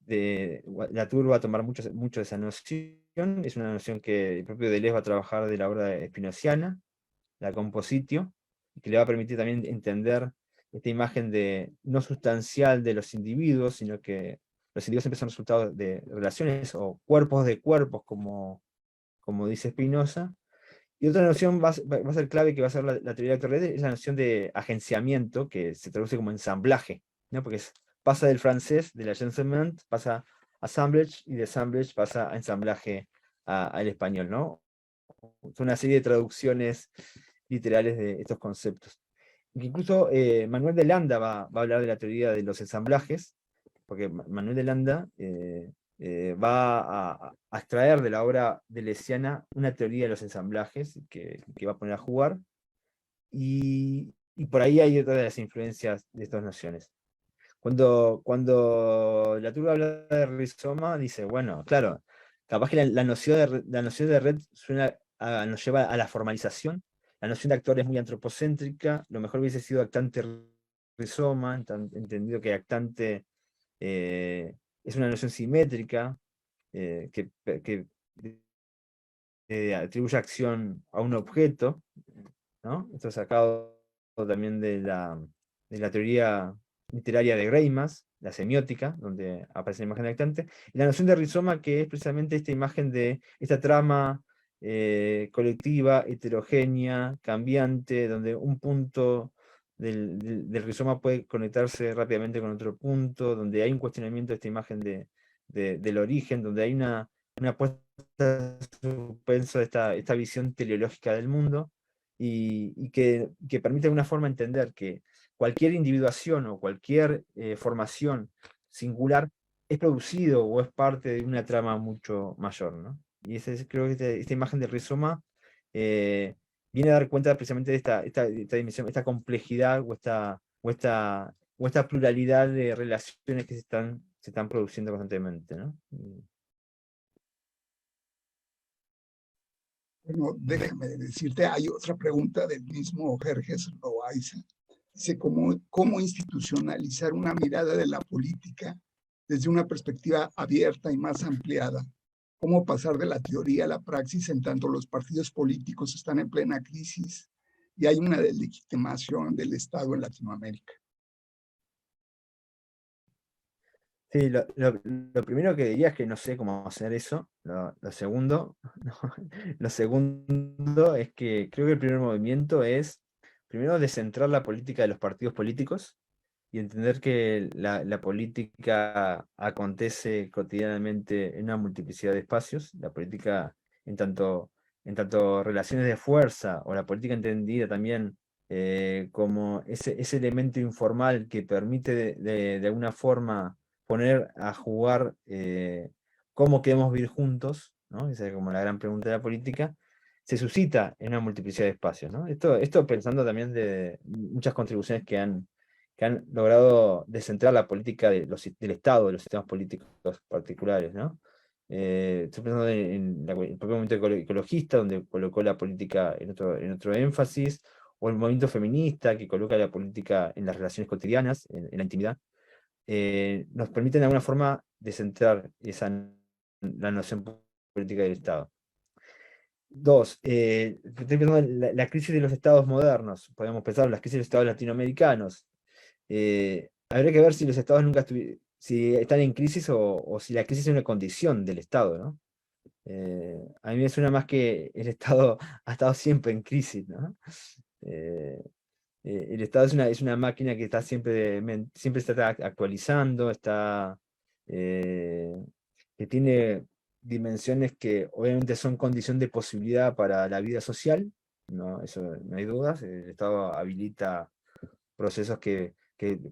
Latour va a tomar mucho de esa noción. Es una noción que el propio Deleuze va a trabajar de la obra espinociana, la compositio, que le va a permitir también entender esta imagen no sustancial de los individuos, sino que los individuos siempre son resultados de relaciones o cuerpos de cuerpos, como dice Spinoza. Y otra noción va a ser clave, que va a ser la teoría de actor red, es la noción de agenciamiento, que se traduce como ensamblaje, ¿no? Porque pasa del francés, del agencement, pasa a assemblage, y de assemblage pasa a ensamblaje al español, ¿no? Son una serie de traducciones literales de estos conceptos. Incluso Manuel de Landa va a hablar de la teoría de los ensamblajes, porque Manuel de Landa va a extraer de la obra deleuziana una teoría de los ensamblajes que va a poner a jugar, y por ahí hay otra de las influencias de estas nociones. Cuando Latour habla de rizoma, dice, bueno, claro, capaz que la noción de red nos lleva a la formalización. La noción de actor es muy antropocéntrica. Lo mejor hubiese sido actante rizoma, entendido que actante es una noción simétrica, que atribuye acción a un objeto, ¿no? Esto es sacado también de la teoría literaria de Greimas, la semiótica, donde aparece la imagen de actante, y la noción de rizoma, que es precisamente esta imagen de esta trama colectiva, heterogénea, cambiante, donde un punto del rizoma puede conectarse rápidamente con otro punto, donde hay un cuestionamiento de esta imagen del origen, donde hay una puesta en suspenso de esta visión teleológica del mundo, y que permite de alguna forma entender que cualquier individuación o cualquier formación singular es producido o es parte de una trama mucho mayor, ¿no? Y creo que esta imagen del rizoma viene a dar cuenta precisamente de esta dimensión, esta complejidad o esta pluralidad de relaciones que se están produciendo constantemente, ¿no? Bueno, déjame decirte, hay otra pregunta del mismo Jerjes Loaiza. Dice, ¿cómo institucionalizar una mirada de la política desde una perspectiva abierta y más ampliada? ¿Cómo pasar de la teoría a la praxis en tanto los partidos políticos están en plena crisis y hay una delegitimación del Estado en Latinoamérica? Sí, lo primero que diría es que no sé cómo hacer eso. Lo segundo, lo segundo es que creo que el primer movimiento es, primero, descentrar la política de los partidos políticos y entender que la política acontece cotidianamente en una multiplicidad de espacios. La política en tanto relaciones de fuerza, o la política entendida también como ese elemento informal que permite de alguna forma poner a jugar cómo queremos vivir juntos, ¿no? Esa es como la gran pregunta de la política, se suscita en una multiplicidad de espacios, ¿no? Esto pensando también de muchas contribuciones que han logrado descentrar la política del Estado, de los sistemas políticos particulares, ¿no? Estoy pensando en el propio movimiento ecologista, donde colocó la política en otro énfasis, o el movimiento feminista, que coloca la política en las relaciones cotidianas, en la intimidad. Nos permiten de alguna forma descentrar la noción política del Estado. Dos, estoy pensando en la crisis de los estados modernos. Podemos pensar en las crisis de los estados latinoamericanos. Habría que ver si los estados si están en crisis o si la crisis es una condición del Estado, ¿no? A mí me suena más que el Estado ha estado siempre en crisis, ¿no? Eh, el Estado es una máquina que siempre está actualizando, eh, que tiene dimensiones que obviamente son condición de posibilidad para la vida social, ¿no? Eso no hay dudas. El Estado habilita procesos que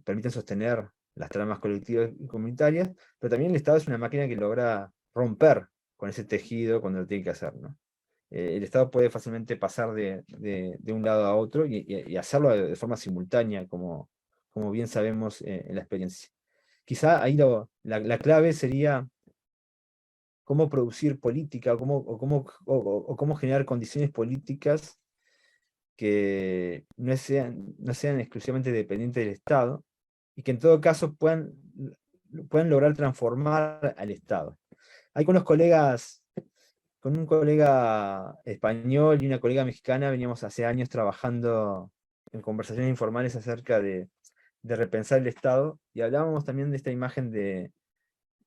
permiten sostener las tramas colectivas y comunitarias, pero también el Estado es una máquina que logra romper con ese tejido cuando lo tiene que hacer, ¿no? El Estado puede fácilmente pasar de un lado a otro y hacerlo de forma simultánea, como bien sabemos en la experiencia. Quizá ahí la clave sería cómo producir política o cómo generar condiciones políticas que no sean exclusivamente dependientes del Estado y que en todo caso puedan lograr transformar al Estado. Hay con un colega español y una colega mexicana, veníamos hace años trabajando en conversaciones informales acerca de repensar el Estado, y hablábamos también de esta imagen de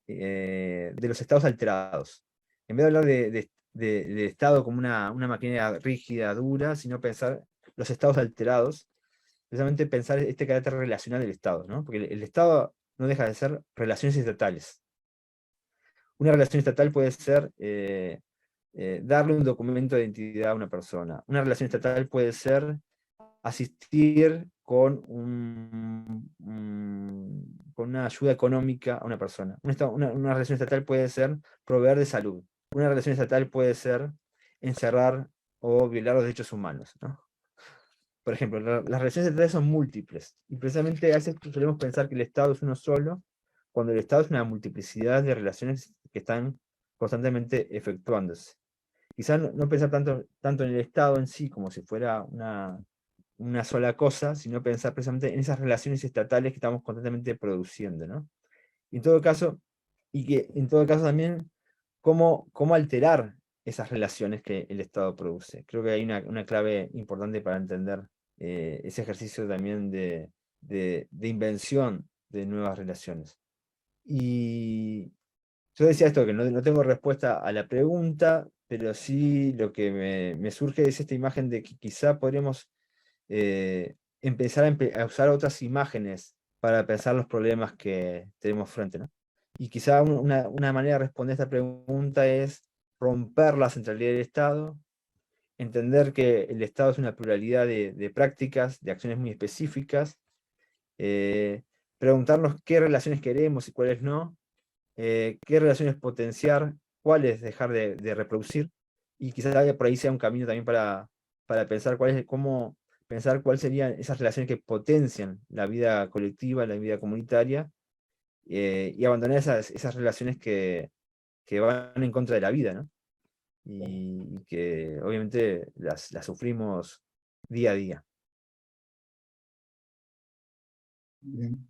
los estados alterados. En vez de hablar de Estado como una maquinaria rígida, dura, sino pensar los estados alterados, precisamente pensar este carácter relacional del Estado, ¿no? Porque el Estado no deja de ser relaciones estatales. Una relación estatal puede ser darle un documento de identidad a una persona. Una relación estatal puede ser asistir con una ayuda económica a una persona. Una relación estatal puede ser proveer de salud. Una relación estatal puede ser encerrar o violar los derechos humanos, ¿no? Por ejemplo, las relaciones estatales son múltiples, y precisamente a veces solemos pensar que el Estado es uno solo, cuando el Estado es una multiplicidad de relaciones que están constantemente efectuándose. Quizás no pensar tanto en el Estado en sí como si fuera una sola cosa, sino pensar precisamente en esas relaciones estatales que estamos constantemente produciendo, ¿no? Y en todo caso, también cómo alterar esas relaciones que el Estado produce. Creo que hay una clave importante para entender ese ejercicio también de invención de nuevas relaciones. Y yo decía esto, que no tengo respuesta a la pregunta, pero sí lo que me surge es esta imagen de que quizá podríamos empezar a usar otras imágenes para pensar los problemas que tenemos frente, ¿no? Y quizá una manera de responder a esta pregunta es romper la centralidad del Estado, entender que el Estado es una pluralidad de prácticas, de acciones muy específicas, preguntarnos qué relaciones queremos y cuáles no, qué relaciones potenciar, cuáles dejar de reproducir, y quizás por ahí sea un camino también para pensar cómo pensar cuáles serían esas relaciones que potencian la vida colectiva, la vida comunitaria, y abandonar esas relaciones que van en contra de la vida, ¿no? Y que obviamente las sufrimos día a día. Bien.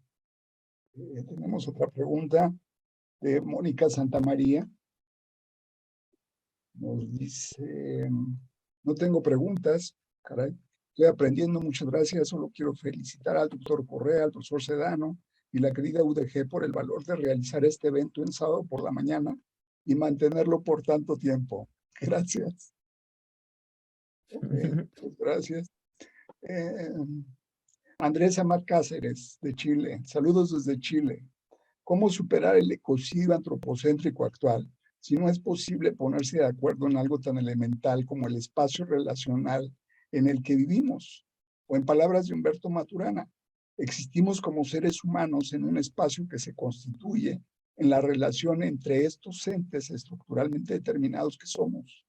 Tenemos otra pregunta de Mónica Santamaría. Nos dice, no tengo preguntas, caray, estoy aprendiendo, muchas gracias, solo quiero felicitar al doctor Correa, al profesor Sedano y la querida UDG por el valor de realizar este evento en sábado por la mañana y mantenerlo por tanto tiempo. Gracias. Okay, pues gracias. Andrés Amat Cáceres, de Chile. Saludos desde Chile. ¿Cómo superar el ecocidio antropocéntrico actual si no es posible ponerse de acuerdo en algo tan elemental como el espacio relacional en el que vivimos? O en palabras de Humberto Maturana, existimos como seres humanos en un espacio que se constituye en la relación entre estos entes estructuralmente determinados que somos.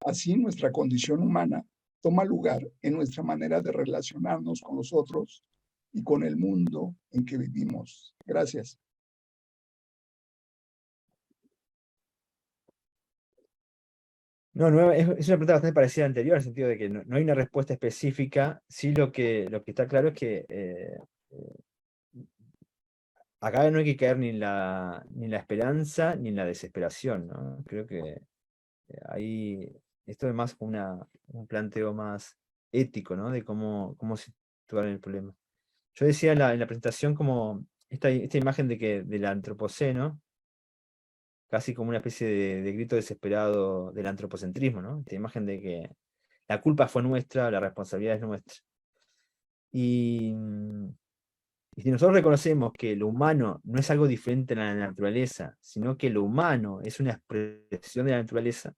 Así, nuestra condición humana toma lugar en nuestra manera de relacionarnos con los otros y con el mundo en que vivimos. Gracias. No, es una pregunta bastante parecida a la anterior, en el sentido de que no hay una respuesta específica. Sí, lo que está claro es que acá no hay que caer ni en la esperanza ni en la desesperación, ¿no? Creo que ahí esto es más como un planteo más ético, ¿no? De cómo situar el problema. Yo decía en la presentación como esta imagen del antropoceno, casi como una especie de grito desesperado del antropocentrismo, ¿no? Esta imagen de que la culpa fue nuestra, la responsabilidad es nuestra. Y si nosotros reconocemos que lo humano no es algo diferente a la naturaleza, sino que lo humano es una expresión de la naturaleza,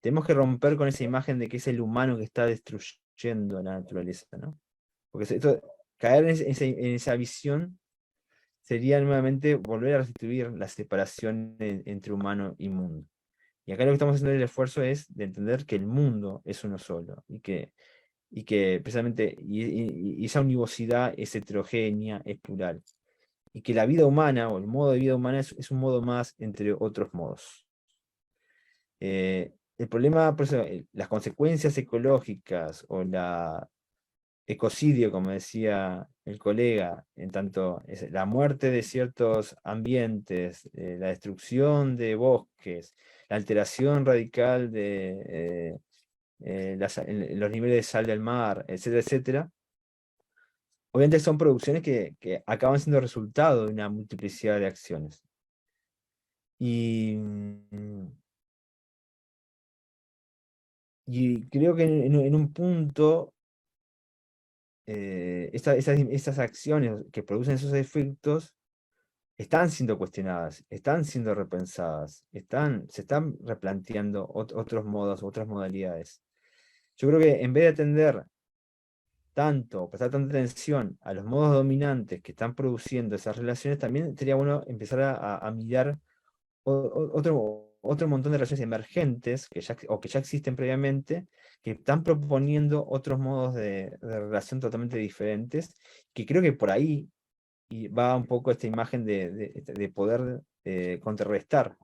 tenemos que romper con esa imagen de que es el humano que está destruyendo la naturaleza, ¿no? Porque caer en esa visión sería nuevamente volver a restituir la separación entre humano y mundo. Y acá lo que estamos haciendo el esfuerzo es de entender que el mundo es uno solo y que precisamente y esa univocidad es heterogénea, es plural. Y que la vida humana o el modo de vida humana es un modo más entre otros modos. El problema, por eso, las consecuencias ecológicas o la ecocidio, como decía el colega, en tanto la muerte de ciertos ambientes, la destrucción de bosques, la alteración radical de los niveles de sal del mar, etcétera, etcétera, obviamente son producciones que acaban siendo resultado de una multiplicidad de acciones. Y creo que en un punto estas acciones que producen esos efectos están siendo cuestionadas, están siendo repensadas, se están replanteando otros modos, otras modalidades. Yo creo que en vez de prestar tanta atención a los modos dominantes que están produciendo esas relaciones, también sería bueno empezar a mirar otro montón de relaciones emergentes que ya existen previamente, que están proponiendo otros modos de relación totalmente diferentes, que creo que por ahí va un poco esta imagen de poder contrarrestar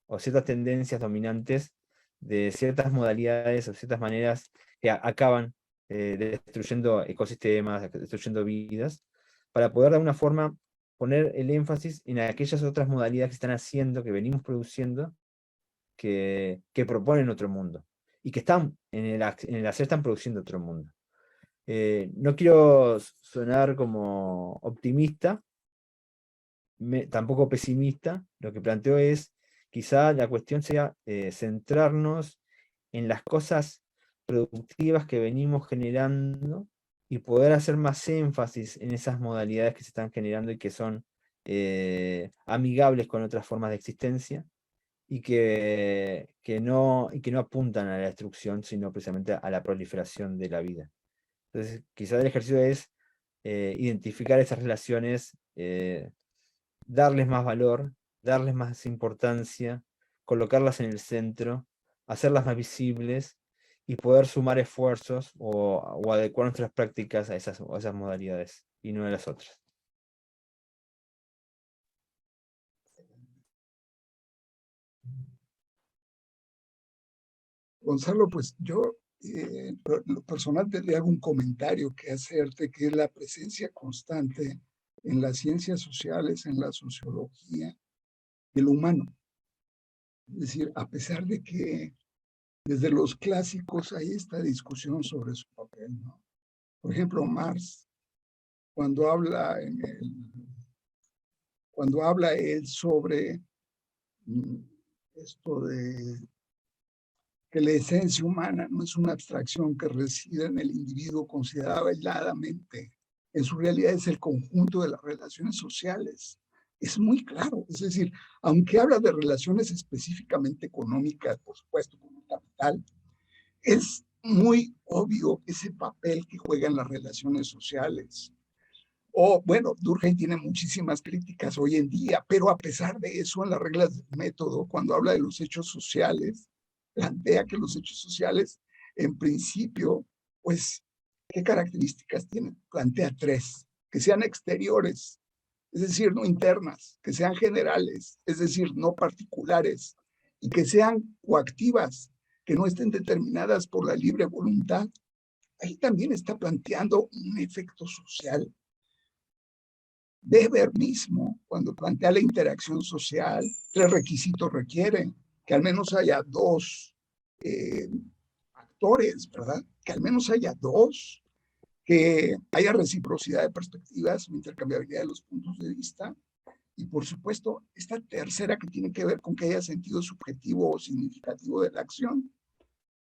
o ciertas tendencias dominantes de ciertas modalidades o ciertas maneras que acaban destruyendo ecosistemas, destruyendo vidas, para poder de alguna forma poner el énfasis en aquellas otras modalidades que están haciendo, que venimos produciendo, que proponen otro mundo y que están en el hacer están produciendo otro mundo. No quiero sonar como optimista, tampoco pesimista. Lo que planteo es quizá la cuestión sea centrarnos en las cosas productivas que venimos generando y poder hacer más énfasis en esas modalidades que se están generando y que son amigables con otras formas de existencia y que no apuntan a la destrucción, sino precisamente a la proliferación de la vida. Entonces, quizá el ejercicio es identificar esas relaciones, darles más valor, darles más importancia, colocarlas en el centro, hacerlas más visibles y poder sumar esfuerzos o adecuar nuestras prácticas a esas modalidades y no a las otras. Gonzalo, pues yo, lo personal, le hago un comentario que hacerte, que es la presencia constante en las ciencias sociales, en la sociología, del humano. Es decir, a pesar de que desde los clásicos hay esta discusión sobre su papel, ¿no? Por ejemplo, Marx, cuando habla él sobre esto de que la esencia humana no es una abstracción que reside en el individuo considerado aisladamente. En su realidad es el conjunto de las relaciones sociales. Es muy claro. Es decir, aunque habla de relaciones específicamente económicas, por supuesto, con el capital, es muy obvio ese papel que juegan las relaciones sociales. O, bueno, Durkheim tiene muchísimas críticas hoy en día, pero a pesar de eso, en las reglas del método, cuando habla de los hechos sociales, plantea que los hechos sociales, en principio, pues, ¿qué características tienen? Plantea tres: que sean exteriores, es decir, no internas; que sean generales, es decir, no particulares; y que sean coactivas, que no estén determinadas por la libre voluntad. Ahí también está planteando un efecto social. Weber mismo, cuando plantea la interacción social, tres requisitos requieren: que al menos haya dos actores, ¿verdad? Que al menos haya dos, que haya reciprocidad de perspectivas, intercambiabilidad de los puntos de vista, y por supuesto, esta tercera, que tiene que ver con que haya sentido subjetivo o significativo de la acción,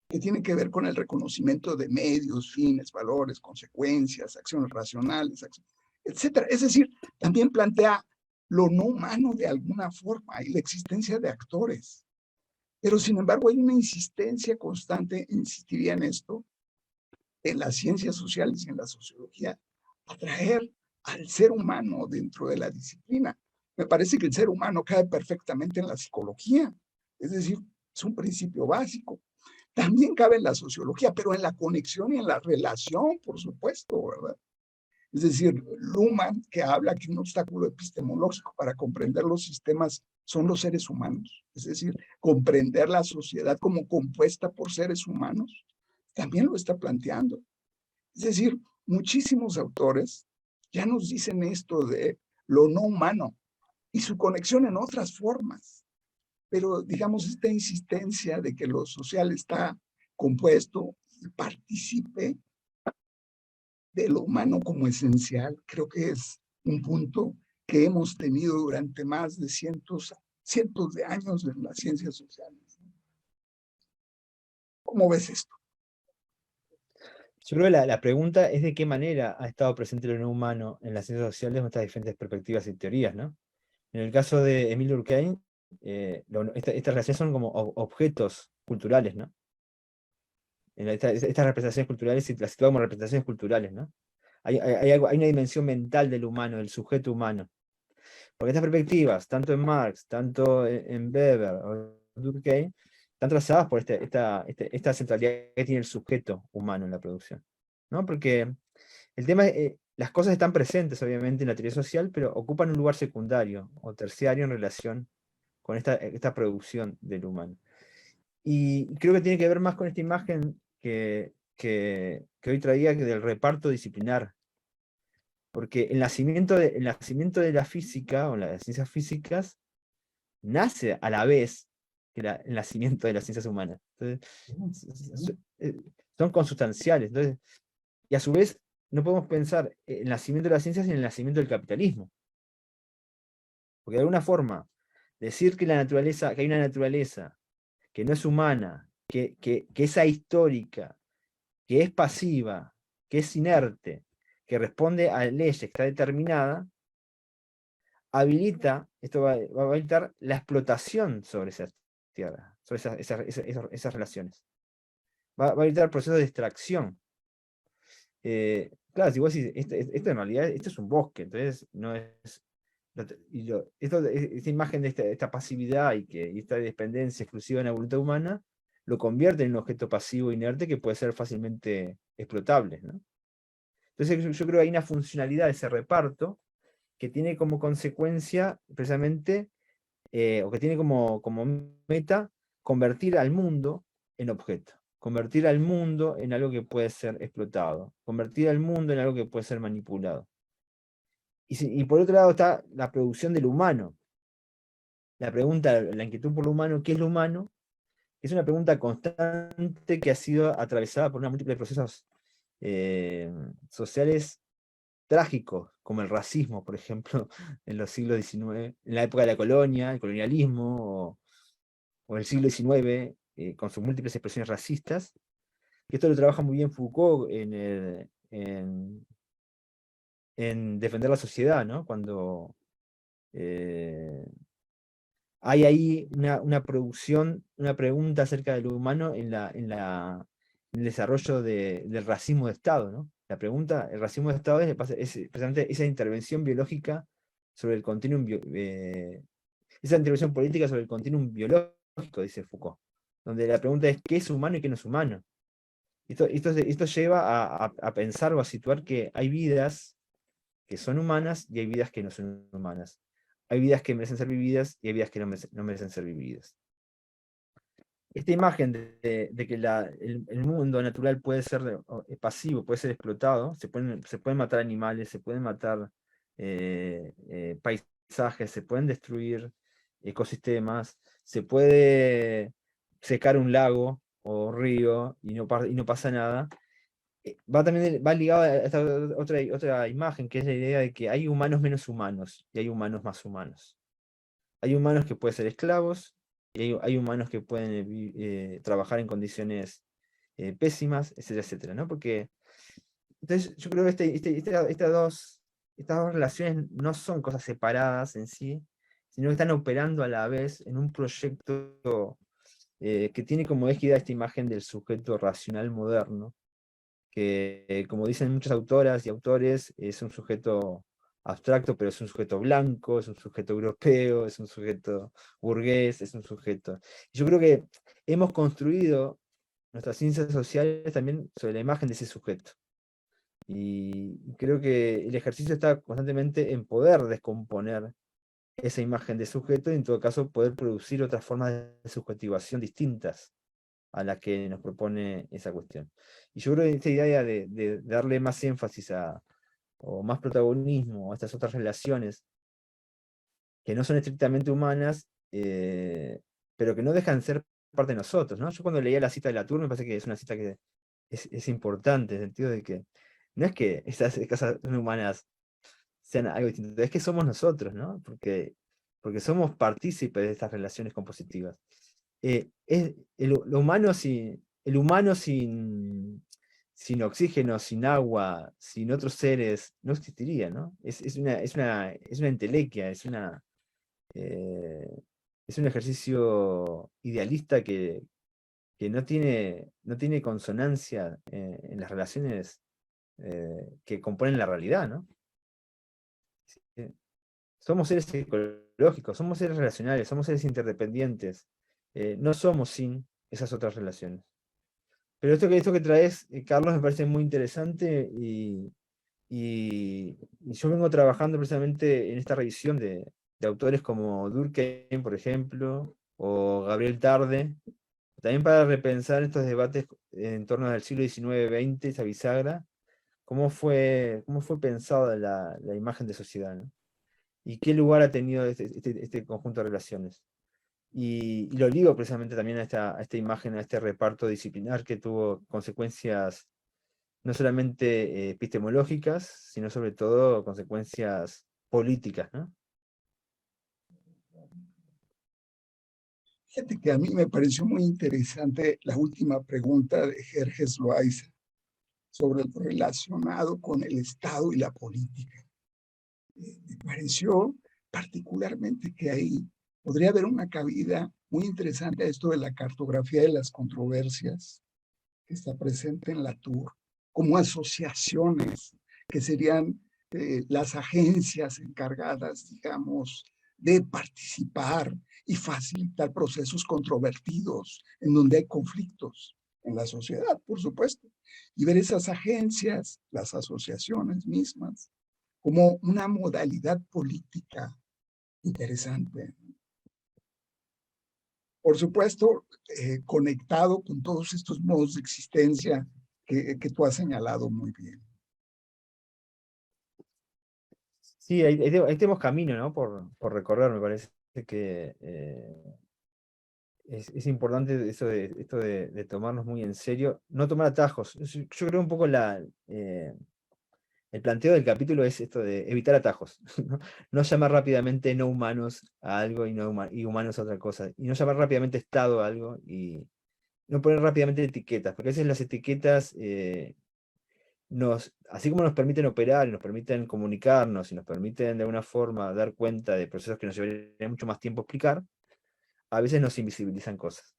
que tiene que ver con el reconocimiento de medios, fines, valores, consecuencias, acciones racionales, etcétera. Es decir, también plantea lo no humano de alguna forma y la existencia de actores. Pero sin embargo hay una insistencia constante, insistiría en esto, en las ciencias sociales y en la sociología, a traer al ser humano dentro de la disciplina. Me parece que el ser humano cae perfectamente en la psicología, es decir, es un principio básico. También cabe en la sociología, pero en la conexión y en la relación, por supuesto, ¿verdad? Es decir, Luhmann, que habla que un obstáculo epistemológico para comprender los sistemas son los seres humanos, es decir, comprender la sociedad como compuesta por seres humanos, también lo está planteando. Es decir, muchísimos autores ya nos dicen esto de lo no humano y su conexión en otras formas. Pero, digamos, esta insistencia de que lo social está compuesto y participe de lo humano como esencial, creo que es un punto que hemos tenido durante más de cientos de años en las ciencias sociales. ¿Cómo ves esto? Yo creo que la pregunta es de qué manera ha estado presente lo no humano en las ciencias sociales con estas diferentes perspectivas y teorías, ¿no? En el caso de Emile Durkheim, estas relaciones son como objetos culturales, ¿no? Estas representaciones culturales, las situamos como representaciones culturales, ¿no? Hay una dimensión mental del humano, del sujeto humano. Porque estas perspectivas, tanto en Marx, tanto en Weber o Durkheim, están trazadas por esta centralidad que tiene el sujeto humano en la producción, ¿no? Porque el tema es, las cosas están presentes, obviamente, en la teoría social, pero ocupan un lugar secundario o terciario en relación con esta producción del humano. Y creo que tiene que ver más con esta imagen que hoy traía del reparto disciplinar. Porque el nacimiento de la física o las ciencias físicas nace a la vez que el nacimiento de las ciencias humanas. Entonces, son consustanciales. Entonces, y a su vez, no podemos pensar el nacimiento de las ciencias sin el nacimiento del capitalismo. Porque de alguna forma, Decir que la naturaleza, que hay una naturaleza que no es humana, que es ahistórica, que es pasiva, que es inerte, que responde a leyes que está determinada, habilita, esto va a habilitar la explotación sobre esas tierras, sobre esas relaciones. Va a habilitar procesos de extracción. Claro, si vos decís, esto en realidad, esto es un bosque, entonces no es... Esta imagen de esta pasividad y esta dependencia exclusiva en la voluntad humana, lo convierte en un objeto pasivo inerte que puede ser fácilmente explotable, ¿no? Entonces yo creo que hay una funcionalidad de ese reparto que tiene como consecuencia precisamente, o que tiene como meta, convertir al mundo en objeto, convertir al mundo en algo que puede ser explotado, convertir al mundo en algo que puede ser manipulado. Y por otro lado está la producción del humano. La pregunta, la inquietud por lo humano, ¿qué es lo humano? Es una pregunta constante que ha sido atravesada por una múltiple procesos sociales trágicos, como el racismo, por ejemplo, en los siglos XIX, en la época de la colonia, el colonialismo, o el siglo XIX, con sus múltiples expresiones racistas, que esto lo trabaja muy bien Foucault en defender la sociedad, ¿no? Cuando eh, hay ahí una producción, una pregunta acerca de lo humano en el desarrollo del racismo de Estado, ¿no? La pregunta, el racismo de Estado es precisamente esa intervención biológica sobre el continuum, esa intervención política sobre el continuum biológico, dice Foucault, donde la pregunta es qué es humano y qué no es humano. Esto lleva a pensar o a situar que hay vidas que son humanas y hay vidas que no son humanas. Hay vidas que merecen ser vividas y hay vidas que no merecen ser vividas. Esta imagen de que el mundo natural puede ser pasivo, puede ser explotado, se pueden matar animales, se pueden matar paisajes, se pueden destruir ecosistemas, se puede secar un lago o río y no pasa nada. Va ligado a esta otra imagen, que es la idea de que hay humanos menos humanos y hay humanos más humanos. Hay humanos que pueden ser esclavos, y hay humanos que pueden trabajar en condiciones pésimas, etcétera, etcétera, ¿no? Porque, entonces, yo creo que estas dos relaciones no son cosas separadas en sí, sino que están operando a la vez en un proyecto que tiene como égida esta imagen del sujeto racional moderno, que, como dicen muchas autoras y autores, es un sujeto abstracto, pero es un sujeto blanco, es un sujeto europeo, es un sujeto burgués, es un sujeto... Yo creo que hemos construido nuestras ciencias sociales también sobre la imagen de ese sujeto. Y creo que el ejercicio está constantemente en poder descomponer esa imagen de sujeto y en todo caso poder producir otras formas de subjetivación distintas a la que nos propone esa cuestión. Y yo creo que esta idea de darle más énfasis o más protagonismo a estas otras relaciones que no son estrictamente humanas, pero que no dejan de ser parte de nosotros, ¿no? Yo cuando leía la cita de Latour me parece que es una cita que es importante, en el sentido de que no es que esas cosas humanas sean algo distinto, es que somos nosotros, ¿no? Porque somos partícipes de estas relaciones compositivas. El humano sin oxígeno, sin agua, sin otros seres, no existiría, ¿no? Es una entelequia, eh, es un ejercicio idealista que no tiene consonancia en las relaciones que componen la realidad, ¿no? Eh, Somos seres ecológicos, somos seres relacionales, somos seres interdependientes. No somos sin esas otras relaciones. Pero esto que traes, Carlos, me parece muy interesante y yo vengo trabajando precisamente en esta revisión de autores como Durkheim, por ejemplo, o Gabriel Tarde, también para repensar estos debates en torno al siglo XIX-XX, esa bisagra, cómo fue pensada la imagen de sociedad, ¿no? Y qué lugar ha tenido este conjunto de relaciones. Y lo ligo precisamente también a esta imagen, a este reparto disciplinar que tuvo consecuencias no solamente epistemológicas, sino sobre todo consecuencias políticas, ¿no? Fíjate que a mí me pareció muy interesante la última pregunta de Jerjes Loaiza sobre lo relacionado con el Estado y la política. Me pareció particularmente que ahí podría haber una cabida muy interesante a esto de la cartografía de las controversias que está presente en la TUR, como asociaciones que serían las agencias encargadas, digamos, de participar y facilitar procesos controvertidos en donde hay conflictos en la sociedad, por supuesto, y ver esas agencias, las asociaciones mismas, como una modalidad política interesante. Por supuesto, conectado con todos estos modos de existencia que tú has señalado muy bien. Sí, ahí tenemos camino, ¿no? Por recorrer, me parece que es importante eso esto de tomarnos muy en serio, no tomar atajos. Yo creo un poco el planteo del capítulo es esto de evitar atajos, ¿no? No llamar rápidamente no humanos a algo y humanos a otra cosa, y no llamar rápidamente Estado a algo y no poner rápidamente etiquetas, porque a veces las etiquetas así como nos permiten operar, y nos permiten comunicarnos y nos permiten de alguna forma dar cuenta de procesos que nos llevaría mucho más tiempo explicar, a veces nos invisibilizan cosas.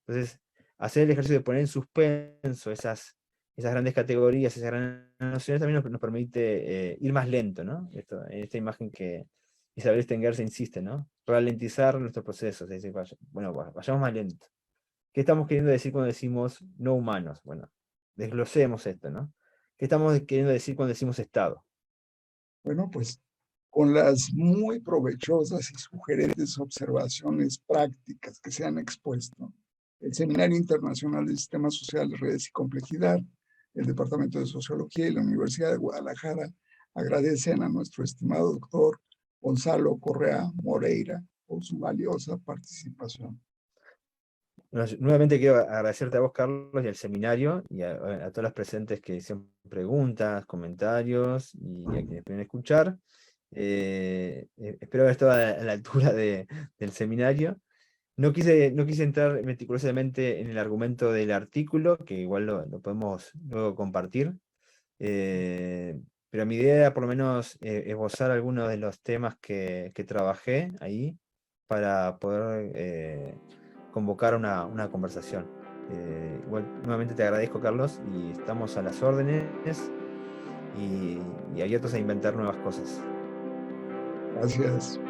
Entonces, hacer el ejercicio de poner en suspenso esas grandes categorías, esas grandes nociones, también nos permite ir más lento, ¿no? Esta imagen que Isabel Stenger se insiste, ¿no? Ralentizar nuestros procesos, es decir, bueno, vayamos más lento. ¿Qué estamos queriendo decir cuando decimos no humanos? Bueno, desglosemos esto, ¿no? ¿Qué estamos queriendo decir cuando decimos Estado? Bueno, pues con las muy provechosas y sugerentes observaciones prácticas que se han expuesto, el Seminario Internacional de Sistemas Sociales, Redes y Complejidad, el Departamento de Sociología y la Universidad de Guadalajara agradecen a nuestro estimado doctor Gonzalo Correa Moreira por su valiosa participación. Bueno, nuevamente quiero agradecerte a vos, Carlos, y al seminario, y a todas las presentes que hicieron preguntas, comentarios, y a quienes pueden escuchar. Espero haber estado a la altura del seminario. No quise entrar meticulosamente en el argumento del artículo, que igual lo podemos luego compartir. Pero mi idea era por lo menos esbozar algunos de los temas que trabajé ahí para poder convocar una conversación. Igual, nuevamente te agradezco, Carlos, y estamos a las órdenes y abiertos a inventar nuevas cosas. Gracias.